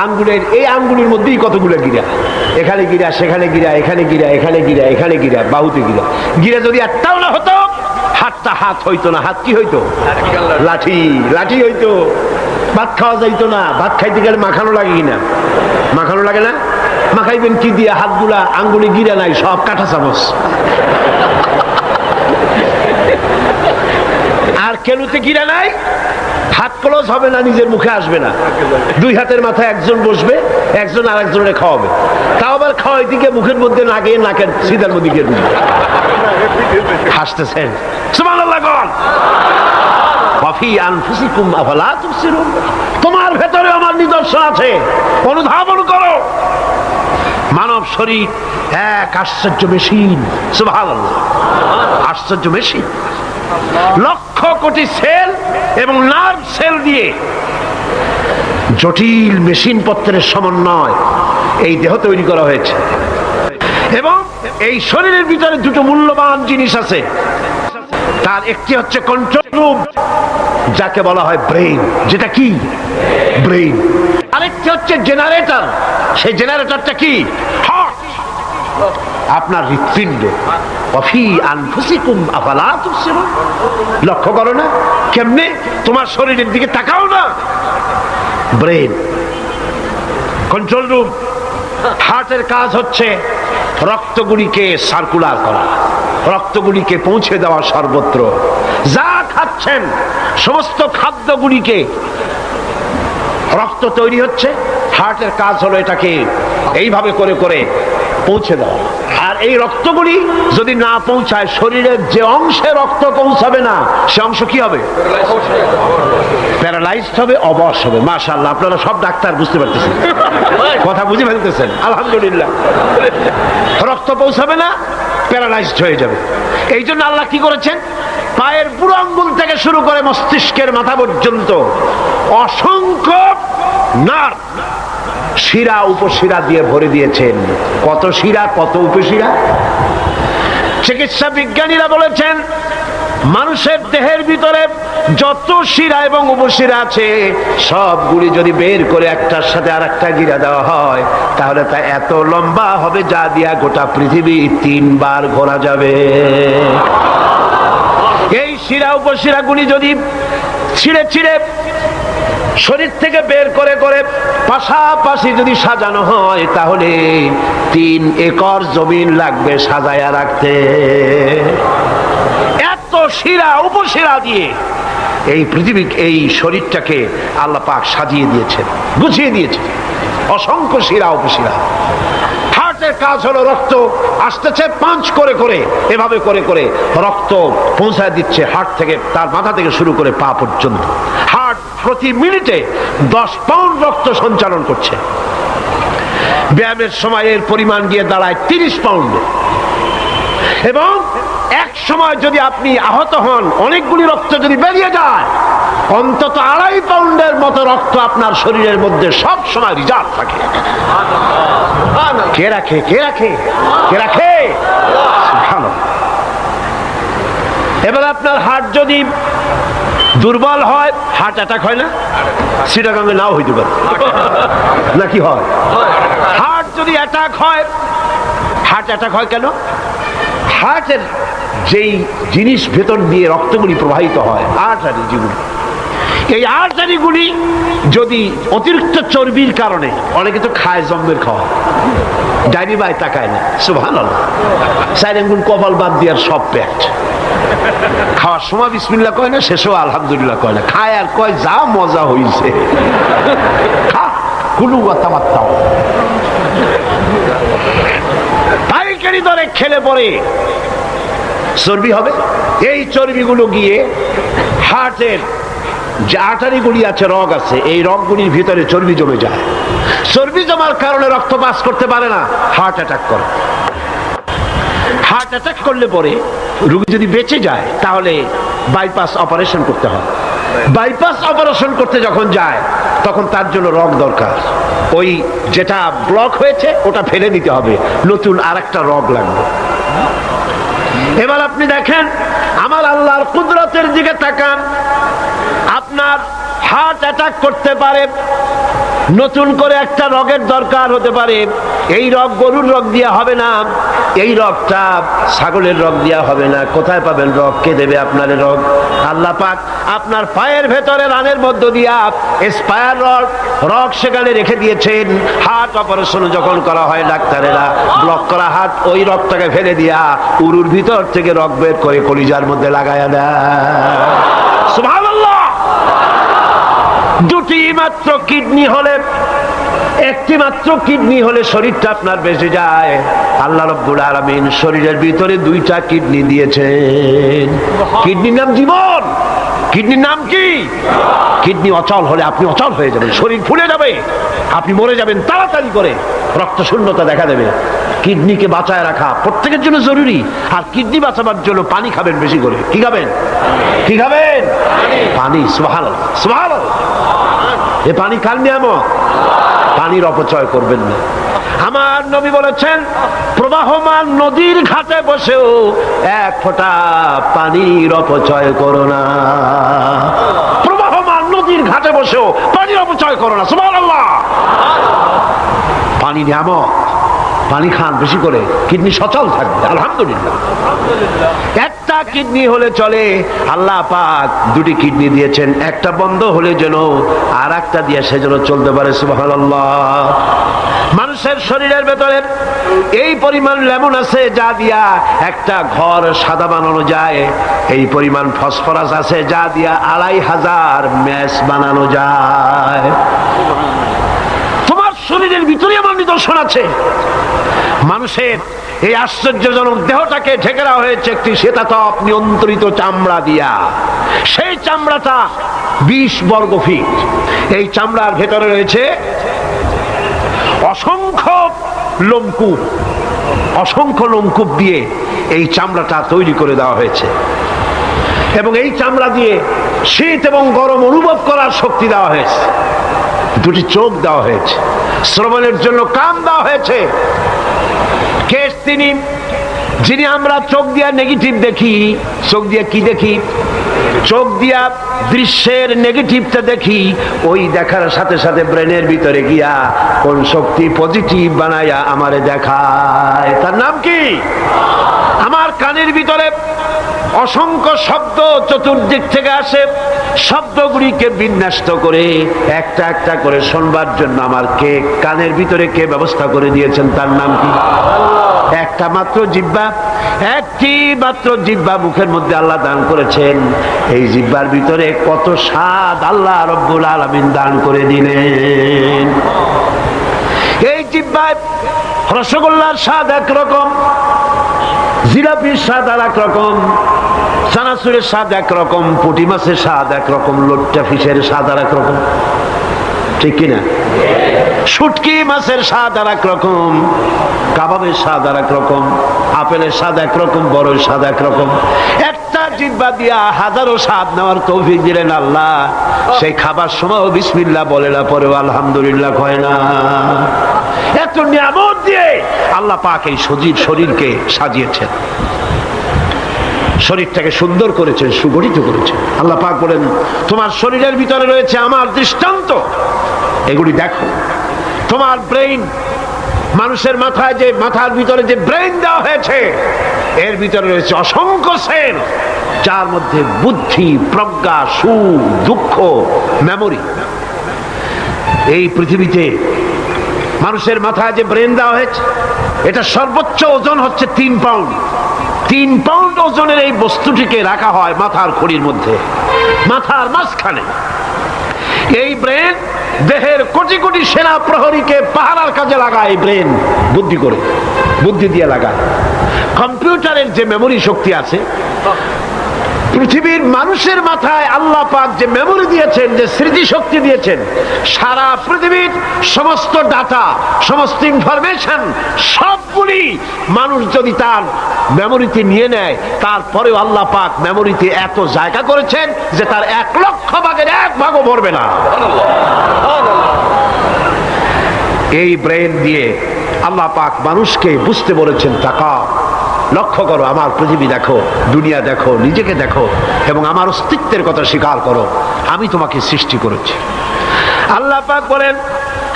আঙ্গুলের, এই আঙ্গুলের মধ্যেই কতগুলা গিরা। এখানে গিরা, সেখানে গিরা, এখানে গিরা, এখানে গিরা, এখানে গিরা, বাহুতে গিরা। গিরা যদি একটাও না হতো হাতটা হাত হইতো না। হাত কি হইতো? লাঠি হইতো। ভাত খাওয়া যাইতো না। ভাত খাইতে গেলে মাখানো লাগে কিনা? মাখানো লাগে না? মাখাইবেন কি দিয়ে? হাতগুলা আঙ্গুলে গিরা নাই, সব কাঁটা চামচ। আর কেলুতে গিরা নাই, হাত ক্লোজ হবে না, নিজের মুখে আসবে না। দুই হাতের মাথায় একজন বসবে, একজন আর একজনের খাওয়াবে। তাও আবার খাওয়াই দিকে মুখের মধ্যে নাকে, নাকের সিধার মধ্যে গিয়ে বুঝবে। হাসতেছেন সুবহানাল্লাহ। তোমার ভেতরে আমার নিদর্শন আছে, অনুধাবন করো। মানব শরীর এক আশ্চর্য মেশিন। সুবহানাল্লাহ, আশ্চর্য মেশিন। লক্ষ কোটি সেল এবং নার্ভ সেল দিয়ে জটিল মেশিন পত্রের সমন্বয় এই দেহ তৈরি করা হয়েছে। এবং এই শরীরের ভিতরে দুটো মূল্যবান জিনিস আছে। তার একটি হচ্ছে কন্ট্রোল রুম, যাকে বলা হয় ব্রেইন। যেটা কি? ব্রেইন। আরেকটি হচ্ছে জেনারেটর। সেই জেনারেটরটা কি? হার্ট, আপনার হৃৎপিণ্ড। লক্ষ্য করো না কেমনে? তোমার শরীরের দিকে তাকাও না। Brain, control room. হার্টের কাজ হচ্ছে রক্তগুলিকে সার্কুলার করা, রক্তগুলিকে পৌঁছে দেওয়া সর্বত্র। যা খাচ্ছেন সমস্ত খাদ্যগুলিকে, রক্ত তৈরি হচ্ছে, হার্টের কাজ হলো এটাকে এইভাবে করে করে পৌঁছে দেওয়া। আর এই রক্তগুলি যদি না পৌঁছায়, শরীরের যে অংশে রক্ত পৌঁছাবে না সে অংশ কি হবে? প্যারালাইজড হবে, অবশ হবে। মাশাআল্লাহ, আপনারা সব ডাক্তার বুঝতে পারতেছেন, কথা বুঝে ফেলতেছেন, আলহামদুলিল্লাহ। রক্ত পৌঁছাবে না, প্যারালাইজড হয়ে যাবে। এই জন্য আল্লাহ কি করেছেন? পায়ের বুড়ো আঙ্গুল থেকে শুরু করে মস্তিষ্কের মাথা পর্যন্ত অসংখ্য নার্ভ, শিরা উপশিরা দিয়ে ভরে দিয়েছেন। কত শিরা, কত উপশিরা! চিকিৎসা বিজ্ঞানীরা বলেছেন মানুষের দেহের ভিতরে যত শিরা এবং উপশিরা আছে সবগুলি যদি বের করে একটার সাথে আর একটা গিরা দেওয়া হয় তাহলে তা এত লম্বা হবে যা দিয়া গোটা পৃথিবী 3 বার ঘোরা যাবে। এই শিরা উপশিরা গুলি যদি ছিঁড়ে ছিঁড়ে শরীর থেকে বের করে করে পাশাপাশি যদি সাজানো হয় তাহলে 3 একর জমিন লাগবে সাজায়া রাখতে। এত শিরা উপশিরা দিয়ে এই পৃথিবী, এই শরীরটাকে আল্লাহ পাক সাজিয়ে দিয়েছেন, গুছিয়ে দিয়েছেন। অসংখ্য শিরা উপশিরা। হার্টের কাজ হলো রক্ত আসতেছে পাঞ্চ করে করে, এভাবে করে করে রক্ত পৌঁছায় দিচ্ছে হার্ট থেকে, তার মাথা থেকে শুরু করে পা পর্যন্ত। হার্ট প্রতি মিনিটে 10 পাউন্ড রক্ত সঞ্চালন করছে। ব্যায়ামের সময় এর পরিমাণ গিয়ে দাঁড়ায় 30 পাউন্ডে। এবং এক সময় যদি আপনি আহত হন, অনেকগুলি রক্ত যদি বেরিয়ে যায়, অন্তত 2.5 পাউন্ডের মতো রক্ত আপনার শরীরের মধ্যে সব সময় রিজার্ভ থাকে। কে রাখে? কে রাখে? কে রাখে? এবার আপনার হার্ট যদি দুর্বল হয়, হার্ট অ্যাটাক হয় না? সিটাগাঙ্গে নাও হইতে পারে, নাকি হয়? হার্ট যদি অ্যাটাক হয়, হার্ট অ্যাটাক হয় কেন? হার্টের যেই জিনিস ভেতর দিয়ে রক্তগুলি প্রবাহিত হয়, আর্টারি যেগুলি, এই আর্টারিগুলি যদি অতিরিক্ত চর্বির কারণে, অনেকে তো খায় জম্মের খাওয়া, ডাইনি বাই তাকায় না, সুবহানাল্লাহ, 4 আঙ্গুল কপাল বাদ দিয়ে সব পেট, খাওয়ার সময় বিসমিল্লাহ কয় না, শেষও আলহামদুলিল্লাহ কয় না, খায় আর কয় যা মজা হইছে। পাইকারি দরে খেলে পরে চর্বি হবে। এই চর্বিগুলো গিয়ে হার্টের যে আর্টারিগুলি আছে, রগ আছে, এই রগগুলির ভিতরে চর্বি জমে যায়। চর্বি জমার কারণে রক্ত পাস করতে পারে না, হার্ট অ্যাটাক করে। হার্ট অ্যাটাক করলে পরে রোগী যদি বেঁচে যায় তাহলে বাইপাস অপারেশন করতে হয়। বাইপাস অপারেশন করতে যখন যায় তখন তার জন্য রগ দরকার। ওই যেটা ব্লক হয়েছে ওটা ফেলে দিতে হবে, নতুন আরেকটা রগ লাগবে। এবার আপনি দেখেন আমার আল্লাহর কুদরতের দিকে তাকান। আপনার হার্ট অ্যাটাক করতে পারে, নতুন করে একটা রগের দরকার হতে পারে। এই রগ গরুর রগ দিয়া হবে না, এই রগটা ছাগলের রগ দিয়া হবে না। কোথায় পাবেন রগ? কে দেবে আপনার রগ? আল্লাহ পাক আপনার পায়ের ভেতরে রানের মধ্য দিয়া স্পায়ার রগ সেখানে রেখে দিয়েছেন। হার্ট অপারেশন যখন করা হয় ডাক্তারেরা ব্লক করা হার্ট, ওই রগটাকে ফেলে দিয়া উরুর ভিতর থেকে রগ বের করে কলিজার মধ্যে লাগায়া দেয়। সুবহানাল্লাহ। দুটি মাত্র কিডনি হলে, একটি মাত্র কিডনি হলে শরীরটা আপনার বেঁচে যায়। আল্লাহ রাব্বুল আলামিন শরীরের ভিতরে দুইটা কিডনি দিয়েছেন। কিডনির নাম জীবন। কিডনির নাম কি? কিডনি অচল হলে আপনি অচল হয়ে যাবেন, শরীর ফুলে যাবে, আপনি মরে যাবেন তাড়াতাড়ি করে, রক্ত শূন্যতা দেখা দেবে। কিডনিকে বাঁচায় রাখা প্রত্যেকের জন্য জরুরি। আর কিডনি বাঁচাবার জন্য পানি খাবেন বেশি করে। কি খাবেন? কি খাবেন? পানি। সুবহানাল্লাহ, সুবহানাল্লাহ। এ পানি কার নিয়ামত, পানির অপচয় করবেন না। আমার নবী বলেছেন প্রবাহমান নদীর ঘাটে বসেও এক ফোঁটা পানির অপচয় করো না। প্রবাহমান নদীর ঘাটে বসেও পানির অপচয় করো না। সুবহানাল্লাহ। পানি নিয়ামত, পানি খান বেশি করে, কিডনি সচল থাকবে। আলহামদুলিল্লাহ। একটা কিডনি হলে চলে, আল্লাহ পাক দুটি কিডনি দিয়েছেন, একটা বন্ধ হলে যেন আর একটা দিয়ে সে যেন চলতে পারে। সুবহানাল্লাহ। মানুষের শরীরের ভেতরে এই পরিমাণ লেমন আছে যা দিয়া একটা ঘর সাদা বানানো যায়, এই পরিমাণ ফসফরাস আছে যা দিয়া 2500 ম্যাচ বানানো যায়। তোমার শরীরের ভিতরে আমার নিদর্শন আছে। মানুষের এই আশ্চর্যজনক দেহটাকে ঢেকে দেওয়া হয়েছে একটি শীতাতপ নিয়ন্ত্রিত চামড়া দিয়া। সেই চামড়াটা 20 বর্গ ফিট। এই চামড়ার ভেতরে রয়েছে অসংখ্য লোমকূপ। অসংখ্য লোমকূপ দিয়ে এই চামড়াটা তৈরি করে দেওয়া হয়েছে এবং এই চামড়া দিয়ে শীত এবং গরম অনুভব করার শক্তি দেওয়া হয়েছে। দুটি চোখ দেওয়া হয়েছে, শ্রবণের জন্য কান দেওয়া হয়েছে। কে তিনি যিনি আমরা চোখ দিয়া নেগেটিভ দেখি? চোখ দিয়া কি দেখি? চোখ দিয়া দৃশ্যের নেগেটিভটা দেখি। ওই দেখার সাথে সাথে ব্রেনের ভিতরে গিয়া কোন শক্তি পজিটিভ বানায়া আমারে দেখায়। তার নাম কি? আমার কানের ভিতরে অসংখ্য শব্দ চতুর্দিক থেকে আসে। শব্দগুলিকে বিন্যস্ত করে একটা একটা করে শোনবার জন্য আমার কে কানের ভিতরে কে ব্যবস্থা করে দিয়েছেন? তার নাম কি? একটা মাত্র জিহ্বা, একটি মাত্র জিহ্বা মুখের মধ্যে আল্লাহ দান করেছেন। এই জিহ্বার ভিতরে কত স্বাদ আল্লাহ রব্বুল আলামিন দান করে দিলেন। এই জিহ্বায় রসগোল্লার স্বাদ একরকম, জিলাপির স্বাদ আর এক রকম, চানাচুরের স্বাদ একরকম, পুঁটি মাছের স্বাদ একরকম, লোট্টা ফিশের স্বাদ আর এক রকম, ঠিক কিনা? শুটকি মাছের স্বাদ আর এক রকম, কাবাবের স্বাদ আর এক রকম, আপেলের স্বাদ একরকম, বড়ের স্বাদ একরকম। একটা জিহ্বা দিয়া হাজারো স্বাদ নেওয়ার তৌফিক দিলেন আল্লাহ। সেই খাবার সময় বিসমিল্লাহ বলে না, পরেও আলহামদুলিল্লাহ কয় না। এত নিয়ামত দিয়ে আল্লাহ পাক এই সজীব শরীরকে সাজিয়েছেন, শরীরটাকে সুন্দর করেছেন, সুগঠিত করেছেন। আল্লাহ পাক বলেন তোমার শরীরের ভিতরে রয়েছে আমার দৃষ্টান্ত, এগুলি দেখো। তোমার ব্রেইন, মানুষের মাথায় যে মাথার ভিতরে যে ব্রেইন দেওয়া হয়েছে এর ভিতরে রয়েছে অসংখ্য সেল, যার মধ্যে বুদ্ধি, প্রজ্ঞা, সুখ, দুঃখ, মেমোরি। এই পৃথিবীতে মানুষের মাথায় যে ব্রেন দেওয়া হয়েছে এটা সর্বোচ্চ ওজন হচ্ছে 3 পাউন্ড। 3 পাউন্ড ওজনের এই বস্তুটিকে রাখা হয় মাথার খুঁড়ির মধ্যে, মাথার মাঝখানে। এই ব্রেন দেহের কোটি কোটি সেনা প্রহরীকে পাহারার কাজে লাগায়। এই ব্রেন বুদ্ধি করে, বুদ্ধি দিয়ে লাগায়। কম্পিউটারের যে মেমোরি শক্তি আছে, পৃথিবীর মানুষের মাথায় আল্লাহ পাক যে মেমোরি দিয়েছেন, যে স্মৃতি শক্তি দিয়েছেন, সারা পৃথিবীর সমস্ত ডাটা, সমস্ত ইনফরমেশন সবগুলি মানুষ যদি তার মেমোরিতে নিয়ে নেয়, তারপরেও আল্লাহ পাক মেমোরিতে এত জায়গা করেছেন যে তার 1,00,000 ভাগের 1 ভাগও ভরবে না। এই ব্রেন দিয়ে আল্লাহ পাক মানুষকে বুঝতে বলেছেন, তাকাও, লক্ষ্য করো, আমার পৃথিবী দেখো, দুনিয়া দেখো, নিজেকে দেখো এবং আমার অস্তিত্বের কথা স্বীকার করো। আমি তোমাকে সৃষ্টি করেছি। আল্লাহ পাক বলেন,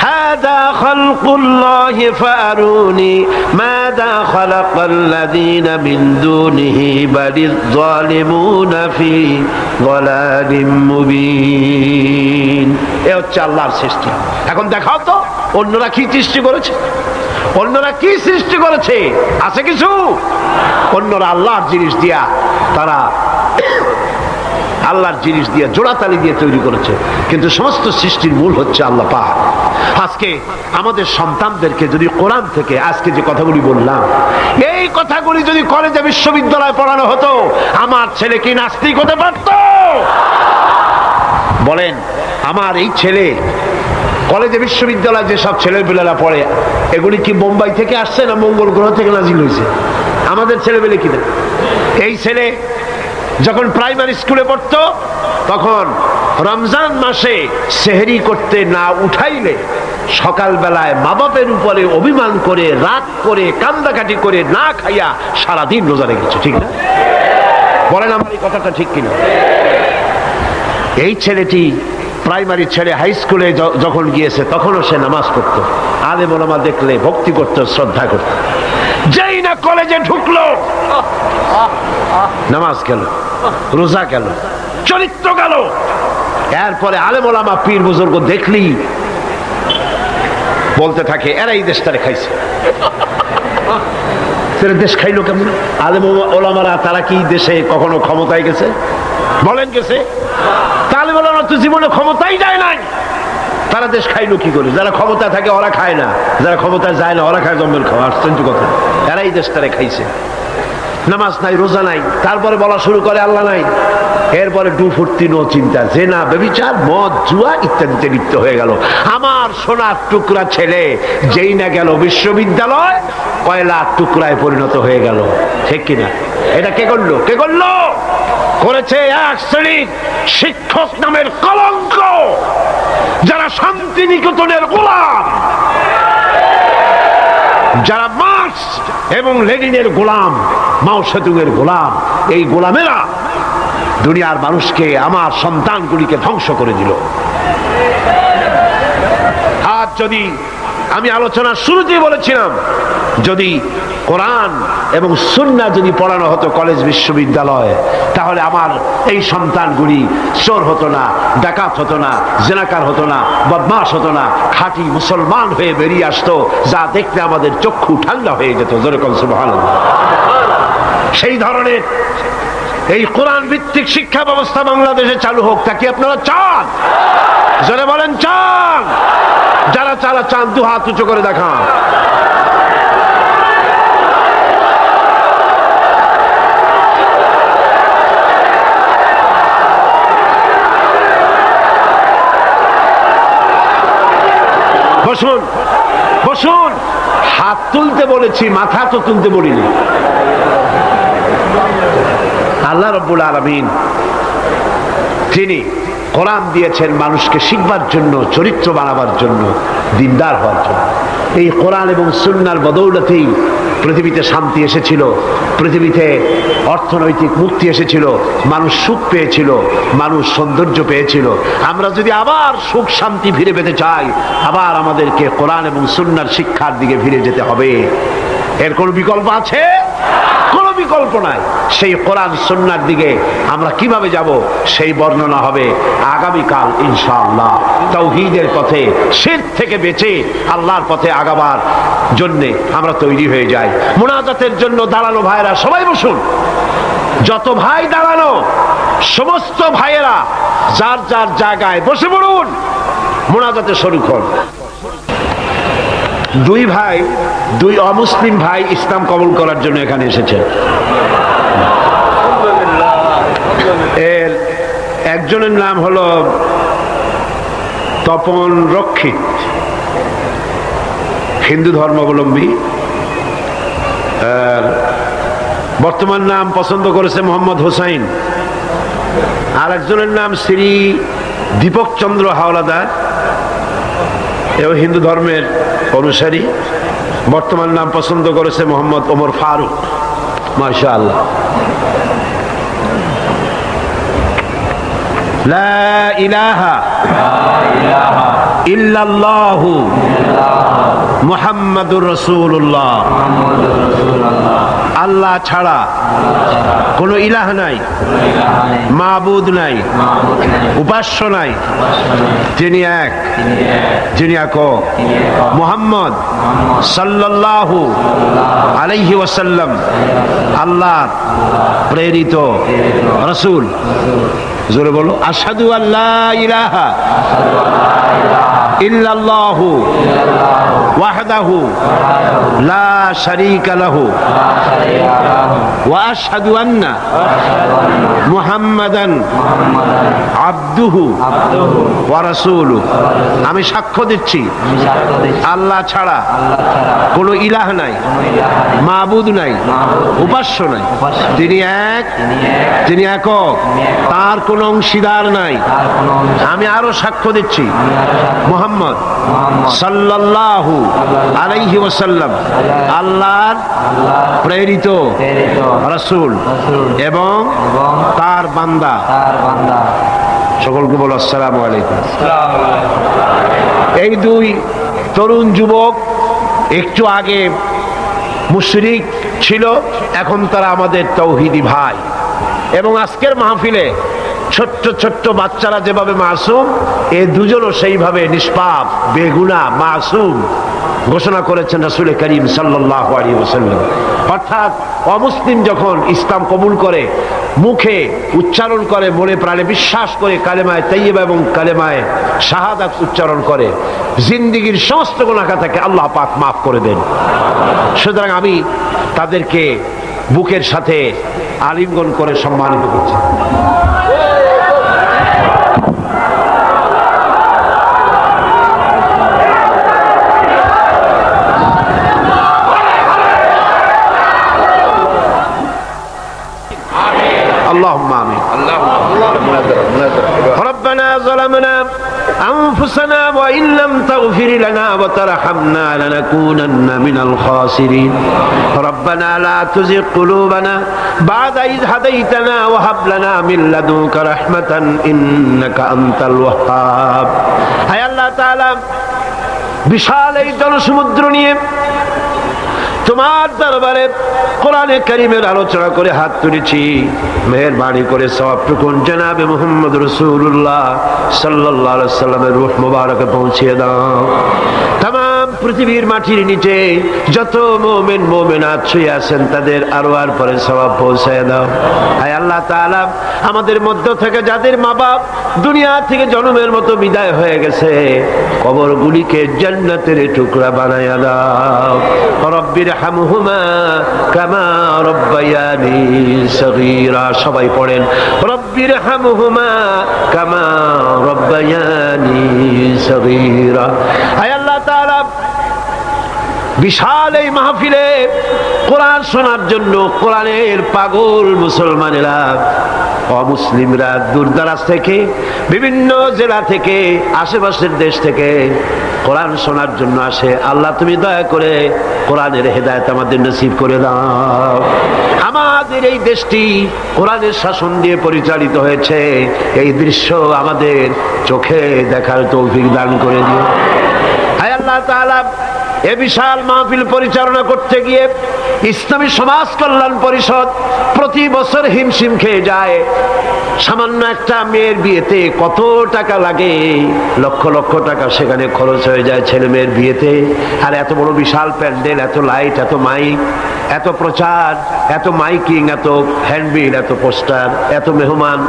হাদা খালকুল্লাহি ফারুনি মাযা খালাকাল্লাযীনা মিন দুনিহি বালিয যালিমুনা ফি যালালিম মুবিন। এ হচ্ছে আল্লাহর সৃষ্টি। এখন দেখাও তো অন্যরা কি সৃষ্টি করেছে, অন্যরা কি সৃষ্টি করেছে? আছে কিছু? অন্যরা আল্লাহর জিনিস দিয়া, তারা আল্লাহর জিনিস দিয়ে জোড়াতালি দিয়ে তৈরি করেছে, কিন্তু সমস্ত সৃষ্টির মূল হচ্ছে আল্লাহ পাক। আজকে আমাদের সন্তানদেরকে যদি কোরআন থেকে আজকে যে কথাগুলি বললাম, এই কথাগুলি যদি কলেজে বিশ্ববিদ্যালয়ে পড়ানো হতো, আমার ছেলে কি নাস্তিক হতে পারত? বলেন, আমার এই ছেলে কলেজে বিশ্ববিদ্যালয়ে যেসব ছেলেপেলেরা পড়ে, এগুলি কি বোম্বাই থেকে আসছে না মঙ্গল গ্রহ থেকে নাজিল হয়েছে? আমাদের ছেলেপেলে কিনা? এই ছেলে যখন প্রাইমারি স্কুলে পড়তো, তখন রমজান মাসে সেহরি করতে না উঠাইলে সকালবেলায় মা বাপের উপরে অভিমান করে, রাগ করে, কান্দাকাটি করে না খাইয়া সারাদিন রোজা রেখেছে, ঠিক না? বলেন আমার এই কথাটা ঠিক কিনা? এই ছেলেটি প্রাইমারি ছেড়ে হাই স্কুলে যখন গিয়েছে, তখনও সে নামাজ পড়তো, আলেম ওলামা দেখলে ভক্তি করত, শ্রদ্ধা করত। যেই না কলেজে ঢুকলো, নামাজ গেল, রোজা গেল, চরিত্র গেল। এরপরে আলেম ওলামা পীর বুজুর্গ দেখলি বলতে থাকে, এরা এই দেশটারে খাইছে। দেশ খাইলো কেমন? আলেম ওলামারা তারা কি দেশে কখনো ক্ষমতায় গেছে? বলেন গেছে? আলেম ওলামা তো জীবনে ক্ষমতাই যায় নাই, তারা দেশ খাইলো কি করে? যারা ক্ষমতা থাকে ওরা খায় না, যারা ক্ষমতায় যায় না ওরা খায় জম্মের খাওয়া। আশ্চর্য কথা, এরাই দেশটারে খাইছে। নামাজ নাই, রোজা নাই, তারপরে বলা শুরু করে আল্লাহ নাই। এরপরে ডু ফুর্তি, নো চিন্তা, জেনা, ব্যভিচার, মদ, জুয়া ইত্যাদিতে লিপ্ত হয়ে গেল। আমার সোনার টুকরা ছেলে যেই না গেল বিশ্ববিদ্যালয়, কয়লার টুকরায় পরিণত হয়ে গেল, ঠিক কিনা? এটা কে করলো? কে করলো? করেছে এক শ্রেণীর শিক্ষক নামের কলঙ্ক, যারা শান্তিনিকেতনের গোলাম, যারা মার্কস এবং লেনিনের গোলাম, মাও সেতুংয়ের গোলাম। এই গোলামেরা দুনিয়ার মানুষকে, আমার সন্তানগুলিকে ধ্বংস করে দিল। আর যদি আমি আলোচনার শুরুতেই বলেছিলাম, যদি কোরআন এবং সুন্নাহ যদি পড়ানো হতো কলেজ বিশ্ববিদ্যালয়ে, তাহলে আমার এই সন্তানগুলি চোর হতো না, ডাকাত হতো না, জেনাকার হতো না, বদমাশ হতো না, খাঁটি মুসলমান হয়ে বেরিয়ে আসতো, যা দেখতে আমাদের চক্ষু ঠান্ডা হয়ে যেত। যেরকম সুবহানাল্লাহ। সেই ধরনের এই কোরআন ভিত্তিক শিক্ষা ব্যবস্থা বাংলাদেশে চালু হোক, তা কি আপনারা চান? যারা বলেন চান, যারা চালা চান দু হাত উঁচু করে দেখান। বসুন, বসুন। হাত তুলতে বলেছি, মাথা তো তুলতে বলিনি। আল্লাহ রাব্বুল আলামিন তিনি কোরআন দিয়েছেন মানুষকে শিখবার জন্য, চরিত্র বানাবার জন্য, দিনদার হওয়ার জন্য। এই কোরআন এবং সুন্নাহর বদৌলতেই পৃথিবীতে শান্তি এসেছিল, পৃথিবীতে অর্থনৈতিক মুক্তি এসেছিল, মানুষ সুখ পেয়েছিল, মানুষ সৌন্দর্য পেয়েছিল। আমরা যদি আবার সুখ শান্তি ফিরে পেতে চাই, আবার আমাদেরকে কোরআন এবং সুন্নাহর শিক্ষার দিকে ফিরে যেতে হবে। এর কোনো বিকল্প আছে? কোনো বিকল্প নাই। সেই কোরআন সুন্নাহর দিকে আমরা কিভাবে যাব, সেই বর্ণনা হবে আগামীকাল ইনশাআল্লাহ। তাওহীদের পথে, শিরক থেকে বেঁচে আল্লাহর পথে আগাবার জন্যে আমরা তৈরি হয়ে যাই। মুনাজাতের জন্য দাঁড়ানো ভাইরা সবাই বসুন। যত ভাই দাঁড়ানো সমস্ত ভাইয়েরা যার যার জায়গায় বসে পড়ুন, মোনাজাতে শরীক হন। দুই ভাই, দুই অমুসলিম ভাই ইসলাম কবুল করার জন্য এখানে এসেছেন। এর একজনের নাম হলো তপন রক্ষিত, হিন্দু ধর্মাবলম্বী। বর্তমান নাম পছন্দ করেছে মোহাম্মদ হোসাইন। আর একজনের নাম শ্রী দীপক চন্দ্র হাওলাদার, এও হিন্দু ধর্মের অনুসারী। বর্তমান নাম পছন্দ করেছে মোহাম্মদ ওমর ফারুক। মাশাআল্লাহ। লা ইলাহা ইল্লাল্লাহু মুহাম্মাদুর রাসূলুল্লাহ। আল্লাহ ছাড়া কোনো ইলাহ নাই, মাবুদ নাই, উপাস্য নাই, তিনি এক, যিনি একক। মুহাম্মদ সাল্লাল্লাহু আলাইহি ওয়াসাল্লাম আল্লাহর প্রেরিত রাসূল। জোরে বলো, আশহাদু আল্লা ইলাহা ইল্লাল্লাহু ওয়াহদাহু লা শারীকা লাহু ওয়া আশহাদু আন্না মুহাম্মাদান আবদুহু ওয়া রাসূলুহু। আমি সাক্ষ্য দিচ্ছি আল্লাহ ছাড়া কোনো ইলাহ নাই, মাবুদ নাই, উপাস্য নাই, তিনি এক, তিনি একক, তার কোনো অংশীদার নাই। আমি আরো সাক্ষ্য দিচ্ছি মুহাম্মদ সাল্লাল্লাহু আলাইহি ওয়াসাল্লাম আল্লাহর প্রেরিত রাসূল এবং তার বান্দা। সকলকে বলো আসসালামু আলাইকুম। এই দুই তরুণ যুবক একটু আগে মুশরিক ছিল, এখন তারা আমাদের তৌহিদি ভাই। এবং আজকের মাহফিলে ছোট্ট ছোট্ট বাচ্চারা যেভাবে মাসুম, এই দুজনও সেইভাবে নিষ্পাপ, বেগুনাহ, মাসুম ঘোষণা করেছেন রাসূল করিম সাল্লাল্লাহু আলাইহি ওয়াসাল্লাম। অর্থাৎ অমুসলিম যখন ইসলাম কবুল করে, মুখে উচ্চারণ করে, মনে প্রাণে বিশ্বাস করে, কালেমায়ে তাইয়্যিবা এবং কালেমায়ে শাহাদাত উচ্চারণ করে, জিন্দেগীর সমস্ত গুনাহ থেকে আল্লাহ পাক মাফ করে দেন। সুতরাং আমি তাদেরকে বুকের সাথে আলিঙ্গন করে সম্মানিত করছি। اللهم آمين. ربنا ظلمنا أنفسنا وإن لم تغفر لنا وترحمنا لنكونن من الخاسرين. ربنا لا تزغ قلوبنا بعد إذ هديتنا وهب لنا من لدنك رحمة إنك أنت الوهاب. هاي الله تعالى বিশাল এই জনসমুদ্র নিয়ে তোমার দরবারে কোরআনে কারীমের আলোচনা করে হাত তুলেছি। মেহেরবানি করে সওয়াবটুকু জনাবে মুহাম্মদ রাসূলুল্লাহ সাল্লাল্লাহু আলাইহি ওয়াসাল্লামের রূহ মুবারকে পৌঁছে দাও। तमाम পৃথিবীর মাটির নিচে যত মুমিন মুমিনাত শুয়ে আছেন তাদের আরওয়ার পরে সওয়াব পৌঁছায় দাও। হায় আল্লাহ তাআলা, আমাদের মধ্য থেকে যাদের মা বাপ দুনিয়া থেকে জন্মের মতো বিদায় হয়ে গেছে, কবরগুলিকে জান্নাতের টুকরা বানায়া দাও। রব্বির হামহুমা কামা রব্বায়ানি সগীরা। সবাই পড়েন, রব্বির হামহুমা কামা রব্বায়ানি সগীরা। হায় আল্লাহ তাআলা, বিশাল এই মাহফিলে কোরআন শোনার জন্য কোরআনের পাগল মুসলমানেরা, অমুসলিমরা দূর দারাজ থেকে, বিভিন্ন জেলা থেকে, আশেপাশের দেশ থেকে কোরআন শোনার জন্য আসে। আল্লাহ তুমি দয়া করে কোরআনের হেদায়েত আমাদের নসিব করে দাও। আমাদের এই দেশটি কোরআনের শাসন দিয়ে পরিচালিত হয়েছে, এই দৃশ্য আমাদের চোখে দেখার তৌফিক দান করে দিও। হায় আল্লাহ তাআলা, এ বিশাল মাহফিল পরিচালনা করতে গিয়ে ইসলামী সমাজ কল্যাণ পরিষদ প্রতি বছর হিমশিম খেয়ে যায়। সামান্য একটা মেয়ের বিয়েতে কত টাকা লাগে, লক্ষ লক্ষ টাকা সেখানে খরচ হয়ে যায় ছেলে মেয়ের বিয়েতে। আর এত বড় বিশাল প্যান্ডেল, এত লাইট, এত মাইক, এত প্রচার, এত মাইকিং, এত হ্যান্ডবিল, এত পোস্টার, এত মেহমান।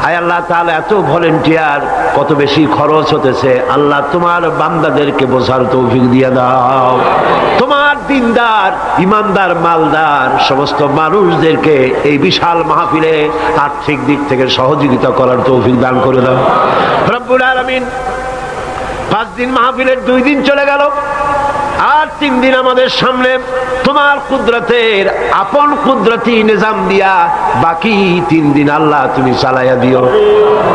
আয় আল্লাহ তাআলা, এত ভলেন্টিয়ার, কত বেশি খরচ হতেছে। আল্লাহ তোমার বান্দাদেরকে বোঝার তৌফিক দিয়ে দাও। তোমার দিনদার, ইমানদার, মালদার সমস্ত মানুষদেরকে এই বিশাল মাহফিলে আর্থিক দিক থেকে সহযোগিতা করার তৌফিক দান করে দাও রব্বুল আলামিন। 5 দিন মাহফিলের 2 দিন চলে গেল, আর 3 দিন আমাদের সামনে। তোমার কুদরতের আপন কুদরতি নিজাম দিয়া বাকি 3 দিন আল্লাহ তুমি চালাইয়া দিও।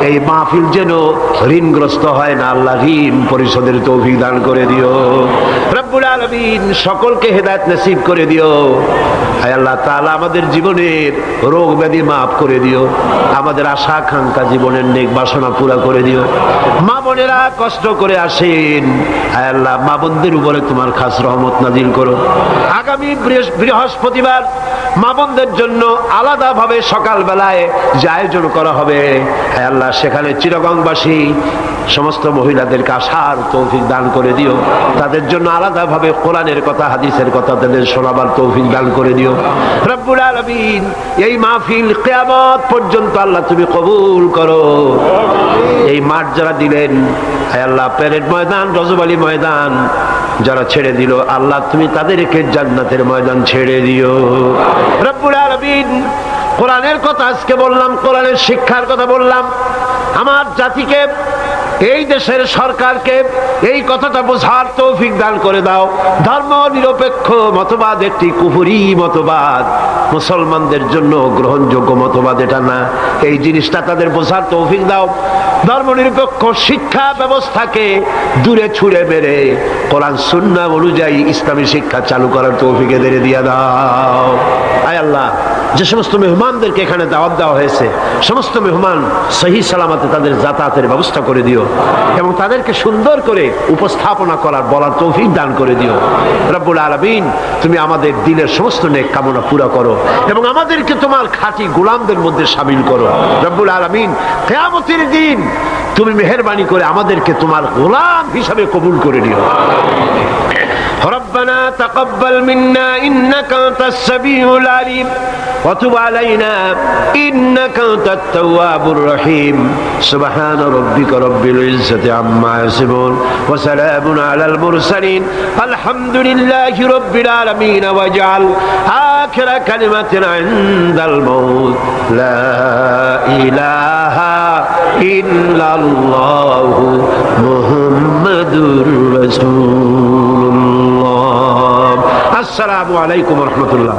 এই মাহফিল যেন ঋণগ্রস্ত হয় না, আল্লাহ ঋণ পরিশোধের তৌফিক দান করে দিও রব্বুল আলামিন। সকলকে হেদায়েত নসিব করে দিও। আয় আল্লাহ তাআলা, আমাদের জীবনের রোগ ব্যাধি মাফ করে দিও। আমাদের আশা আকাঙ্ক্ষা জীবনের নেক বাসনা পুরা করে দিও। মা বোনেরা কষ্ট করে আসেন, আয় আল্লাহ মা বোনদের উপরে তোমার খাস রহমত নাজিল করো। আগামী বৃহস্পতিবার মা বোনদের জন্য আলাদাভাবে সকালবেলায় যে আয়োজন করা হবে, আয় আল্লাহ সেখানে চিরগংবাসী সমস্ত মহিলাদেরকে আসার তৌফিক দান করে দিও। তাদের জন্য আলাদাভাবে কোরআনের কথা, হাদিসের কথা তাদের শোনাবার তৌফিক দান করে দিও রব্বুল আলামিন। এই মাহফিল কিয়ামত পর্যন্ত আল্লাহ তুমি কবুল করো। এই মাঠ যারা দিলেন, আয় আল্লাহ প্যারেড ময়দান, রজব আলী ময়দান যারা ছেড়ে দিল, আল্লাহ তুমি তাদেরকে জান্নাতের ময়দান ছেড়ে দিও রব্বুল আলামিন। কোরআনের কথা আজকে বললাম, কোরআনের শিক্ষার কথা বললাম। আমার জাতিকে, এই দেশের সরকারকে এই কথাটা বোঝার তৌফিক দান করে দাও। ধর্ম নিরপেক্ষ মতবাদ একটি কুফরি মতবাদ, মুসলমানদের জন্য গ্রহণযোগ্য মতবাদ এটা না। এই জিনিসটা তাদের বোঝার তৌফিক দাও। ধর্ম নিরপেক্ষ শিক্ষা ব্যবস্থাকে দূরে ছুঁড়ে মেরে কোরআন সুন্নাহ অনুযায়ী ইসলামী শিক্ষা চালু করার তৌফিক এদের দিয়ে দাও। আয় আল্লাহ, যে সমস্ত মেহমানদেরকে এখানে দাওয়াত দেওয়া হয়েছে, সমস্ত মেহমান সহি সালামতে তাদের যাতায়াতের ব্যবস্থা করে দিও এবং তাদেরকে সুন্দর করে উপস্থাপনা করার, বলার তৌফিক দান করে দিও রব্বুল আলামিন। তুমি আমাদের দিলের সমস্ত নেক কামনা পুরা করো এবং আমাদেরকে তোমার খাঁটি গোলামদের মধ্যে শামিল করো রব্বুল আলামিন। কিয়ামতের দিন তুমি মেহেরবানি করে আমাদেরকে তোমার গোলাম হিসাবে কবুল করে নিও। ربنا تقبل منا إنك أنت السميع العليم وتب علينا إنك أنت التواب الرحيم سبحان ربك رب العزة عما يصفون وسلام على المرسلين الحمد لله رب العالمين واجعل آخر كلمة عند الموت لا إله إلا الله محمد رسول الله। আসসালামু আলাইকুম ওয়া রাহমাতুল্লাহ।